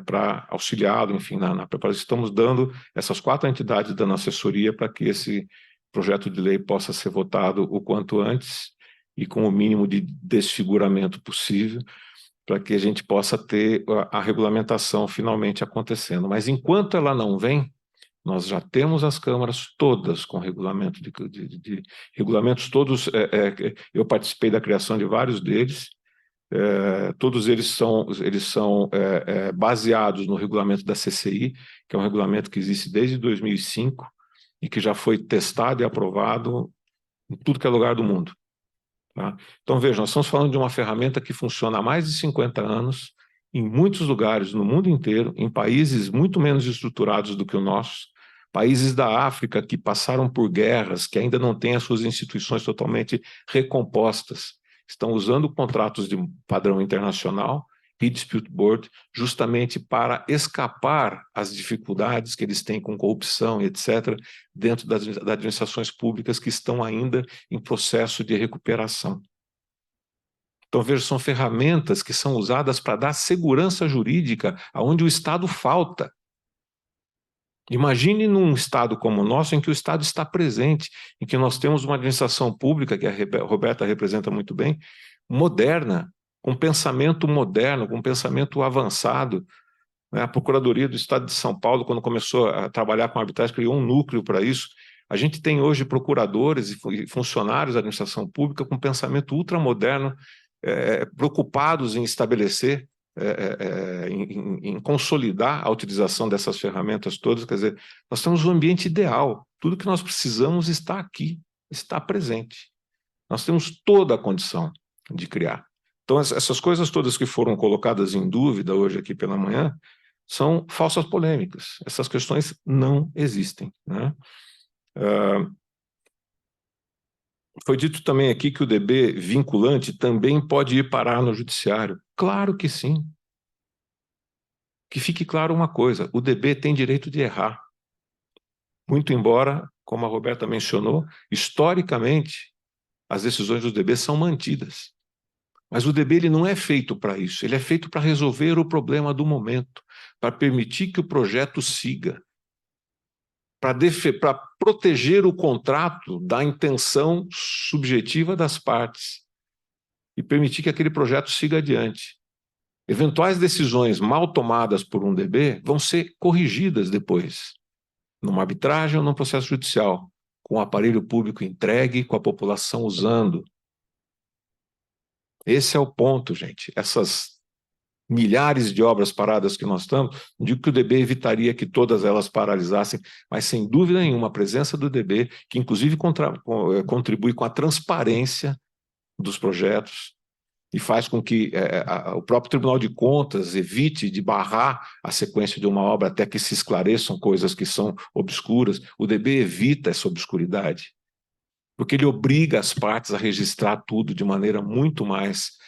para auxiliá-lo, enfim, na preparação. Estamos dando essas 4 entidades dando assessoria para que esse projeto de lei possa ser votado o quanto antes e com o mínimo de desfiguramento possível, para que a gente possa ter a regulamentação finalmente acontecendo. Mas enquanto ela não vem, nós já temos as câmaras todas com regulamento regulamentos todos. Eu participei da criação de vários deles. Todos eles são baseados no regulamento da CCI, que é um regulamento que existe desde 2005 e que já foi testado e aprovado em tudo que é lugar do mundo. Tá? Então, veja, nós estamos falando de uma ferramenta que funciona há mais de 50 anos, em muitos lugares no mundo inteiro, em países muito menos estruturados do que o nosso, países da África que passaram por guerras, que ainda não têm as suas instituições totalmente recompostas, estão usando contratos de padrão internacional e dispute board justamente para escapar às dificuldades que eles têm com corrupção, etc., dentro das administrações públicas que estão ainda em processo de recuperação. Então, veja, são ferramentas que são usadas para dar segurança jurídica aonde o Estado falta. Imagine num Estado como o nosso, em que o Estado está presente, em que nós temos uma administração pública, que a Roberta representa muito bem, moderna, com pensamento moderno, com pensamento avançado. A Procuradoria do Estado de São Paulo, quando começou a trabalhar com arbitragem, criou um núcleo para isso. A gente tem hoje procuradores e funcionários da administração pública com pensamento ultramoderno, preocupados em estabelecer em consolidar a utilização dessas ferramentas todas. Quer dizer, nós temos um ambiente ideal. Tudo que nós precisamos está aqui, está presente. Nós temos toda a condição de criar. Então, essas coisas todas que foram colocadas em dúvida hoje aqui pela manhã são falsas polêmicas. Essas questões não existem, né? Foi dito também aqui que o DB vinculante também pode ir parar no judiciário. Claro que sim. Que fique claro uma coisa, o DB tem direito de errar. Muito embora, como a Roberta mencionou, historicamente, as decisões do DB são mantidas. Mas o DB ele não é feito para isso, ele é feito para resolver o problema do momento, para permitir que o projeto siga, para proteger o contrato da intenção subjetiva das partes e permitir que aquele projeto siga adiante. Eventuais decisões mal tomadas por um DB vão ser corrigidas depois, numa arbitragem ou num processo judicial, com o aparelho público entregue, com a população usando. Esse é o ponto, gente. Essas milhares de obras paradas que nós estamos, não digo que o DB evitaria que todas elas paralisassem, mas sem dúvida nenhuma a presença do DB, que inclusive contribui com a transparência dos projetos e faz com que o próprio Tribunal de Contas evite de barrar a sequência de uma obra até que se esclareçam coisas que são obscuras. O DB evita essa obscuridade, porque ele obriga as partes a registrar tudo de maneira muito mais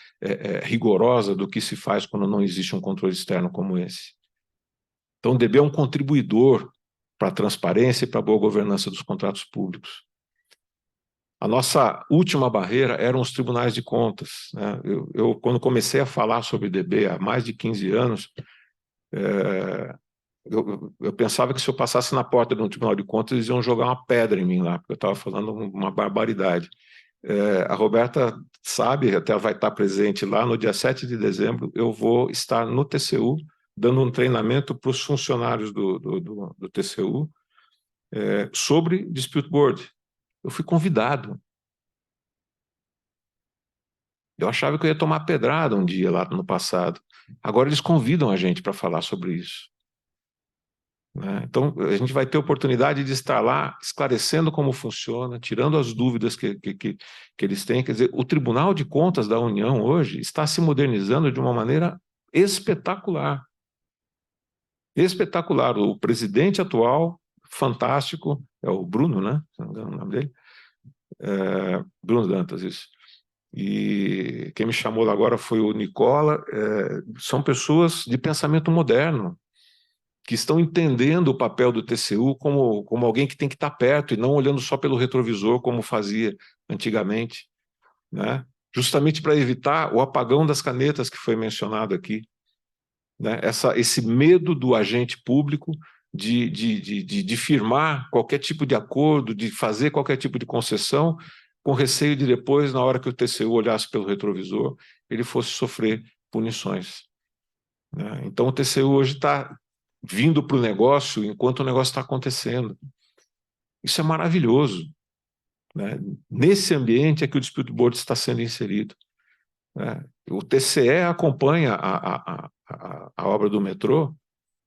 rigorosa do que se faz quando não existe um controle externo como esse. Então, o DB é um contribuidor para a transparência e para a boa governança dos contratos públicos. A nossa última barreira eram os tribunais de contas, né? Eu, quando comecei a falar sobre DB há mais de 15 anos, eu pensava que se eu passasse na porta de um tribunal de contas, eles iam jogar uma pedra em mim lá, porque eu estava falando uma barbaridade. A Roberta sabe, até vai estar presente lá, no dia 7 de dezembro, eu vou estar no TCU, dando um treinamento para os funcionários do TCU sobre dispute board. Eu fui convidado. Eu achava que eu ia tomar pedrada um dia lá no passado. Agora eles convidam a gente para falar sobre isso. Então, a gente vai ter oportunidade de estar lá esclarecendo como funciona, tirando as dúvidas que eles têm. Quer dizer, o Tribunal de Contas da União hoje está se modernizando de uma maneira espetacular. Espetacular. O presidente atual, fantástico, é o Bruno, né? Não me engano o nome dele. Bruno Dantas, isso. E quem me chamou lá agora foi o Nicola. São pessoas de pensamento moderno, que estão entendendo o papel do TCU como alguém que tem que estar perto e não olhando só pelo retrovisor, como fazia antigamente, né? Justamente para evitar o apagão das canetas que foi mencionado aqui, né? Esse medo do agente público de firmar qualquer tipo de acordo, de fazer qualquer tipo de concessão, com receio de depois, na hora que o TCU olhasse pelo retrovisor, ele fosse sofrer punições, né? Então o TCU hoje está vindo para o negócio enquanto o negócio está acontecendo. Isso é maravilhoso, né? Nesse ambiente é que o dispute board está sendo inserido, né? O TCE acompanha a obra do metrô.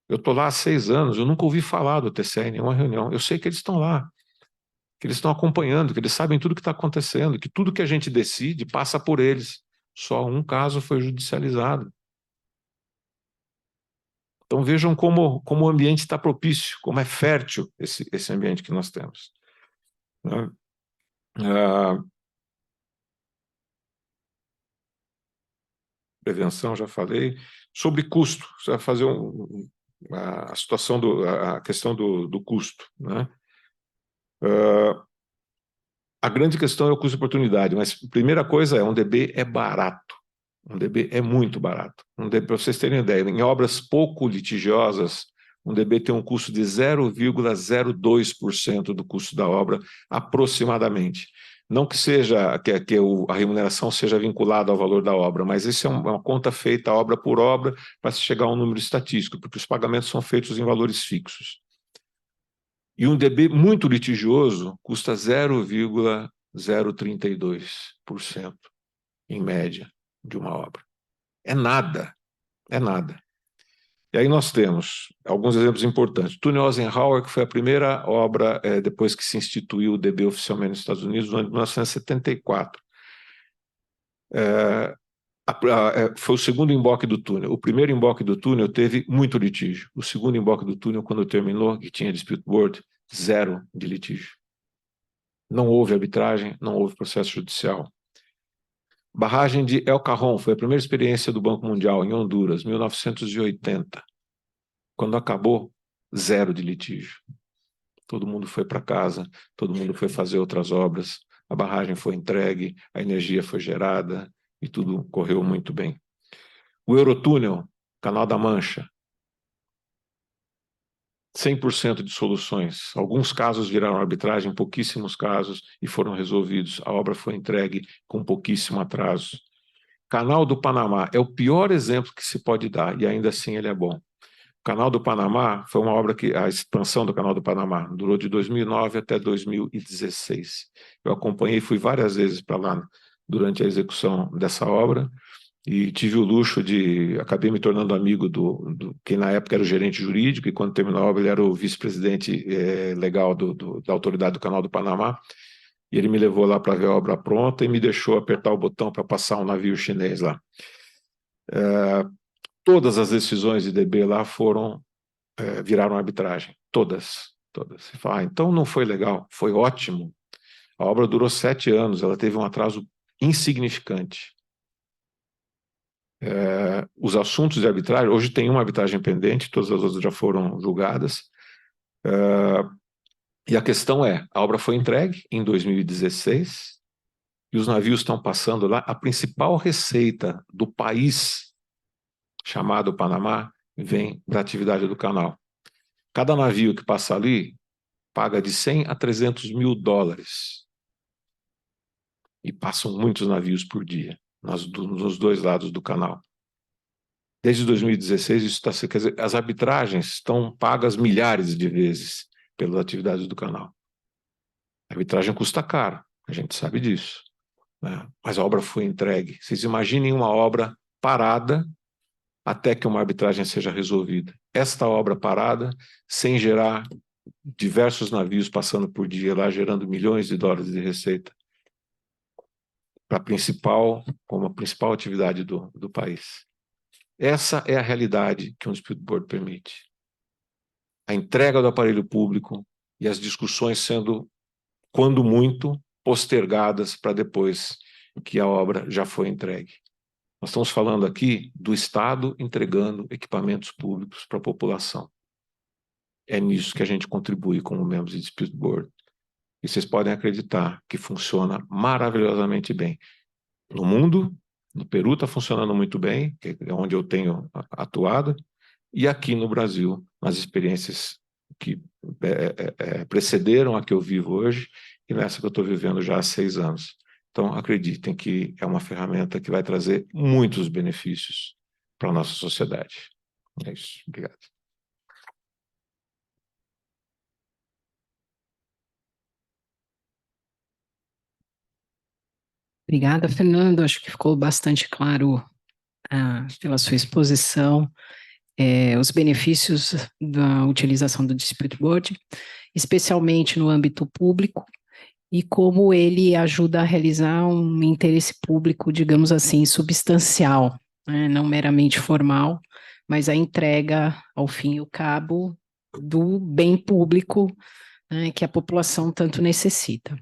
Eu estou lá há 6 anos, eu nunca ouvi falar do TCE em nenhuma reunião. Eu sei que eles estão lá, que eles estão acompanhando, que eles sabem tudo que está acontecendo, que tudo que a gente decide passa por eles. Só um caso foi judicializado. Então vejam como o ambiente está propício, como é fértil esse ambiente que nós temos, né? Prevenção, já falei. Sobre custo, você vai fazer a situação a questão do custo, né? A grande questão é o custo de oportunidade, mas a primeira coisa um DB é barato. Um DB é muito barato. Para vocês terem ideia, em obras pouco litigiosas, um DB tem um custo de 0,02% do custo da obra, aproximadamente. Não que seja a remuneração seja vinculada ao valor da obra, mas isso é uma conta feita obra por obra para se chegar a um número estatístico, porque os pagamentos são feitos em valores fixos. E um DB muito litigioso custa 0,032%, em média, de uma obra. É nada. É nada. E aí nós temos alguns exemplos importantes. Túnel Eisenhower, que foi a primeira obra depois que se instituiu o DB oficialmente nos Estados Unidos, no ano de 1974. Foi o segundo emboque do túnel. O primeiro emboque do túnel teve muito litígio. O segundo emboque do túnel, quando terminou, que tinha dispute board, 0 de litígio. Não houve arbitragem, não houve processo judicial. Barragem de El Cajon foi a primeira experiência do Banco Mundial em Honduras, 1980. Quando acabou, 0 de litígio. Todo mundo foi para casa, todo mundo foi fazer outras obras, a barragem foi entregue, a energia foi gerada e tudo correu muito bem. O Eurotúnel, Canal da Mancha, 100% de soluções. Alguns casos viraram arbitragem, pouquíssimos casos, e foram resolvidos. A obra foi entregue com pouquíssimo atraso. Canal do Panamá é o pior exemplo que se pode dar, e ainda assim ele é bom. O Canal do Panamá foi uma obra que, a expansão do Canal do Panamá, durou de 2009 até 2016. Eu acompanhei, fui várias vezes para lá durante a execução dessa obra, e tive o luxo acabei me tornando amigo do quem na época era o gerente jurídico, e quando terminou a obra ele era o vice-presidente legal da autoridade do Canal do Panamá, e ele me levou lá para ver a obra pronta e me deixou apertar o botão para passar um navio chinês lá. Todas as decisões de DB lá viraram arbitragem, todas. Você fala, então não foi legal, foi ótimo. A obra durou 7 anos, ela teve um atraso insignificante. Os assuntos de arbitragem, hoje tem uma arbitragem pendente, todas as outras já foram julgadas, e a questão a obra foi entregue em 2016, e os navios estão passando lá, a principal receita do país, chamado Panamá, vem da atividade do canal. Cada navio que passa ali, paga de 100 a 300 mil dólares, e passam muitos navios por dia, nos dois lados do canal. Desde 2016, isso quer dizer, as arbitragens estão pagas milhares de vezes pelas atividades do canal. A arbitragem custa caro, a gente sabe disso, né? Mas a obra foi entregue. Vocês imaginem uma obra parada até que uma arbitragem seja resolvida. Esta obra parada, sem gerar diversos navios passando por dia lá, gerando milhões de dólares de receita, como a principal atividade do país. Essa é a realidade que um dispute board permite. A entrega do aparelho público e as discussões sendo, quando muito, postergadas para depois que a obra já foi entregue. Nós estamos falando aqui do Estado entregando equipamentos públicos para a população. É nisso que a gente contribui como membros de dispute board. E vocês podem acreditar que funciona maravilhosamente bem. No mundo, no Peru está funcionando muito bem, que é onde eu tenho atuado, e aqui no Brasil, nas experiências que precederam a que eu vivo hoje, e nessa que eu estou vivendo já há 6 anos. Então, acreditem que é uma ferramenta que vai trazer muitos benefícios para a nossa sociedade. É isso. Obrigado. Obrigada, Fernando. Acho que ficou bastante claro pela sua exposição os benefícios da utilização do dispute board, especialmente no âmbito público, e como ele ajuda a realizar um interesse público, digamos assim, substancial, né? Não meramente formal, mas a entrega, ao fim e ao cabo, do bem público, né, que a população tanto necessita.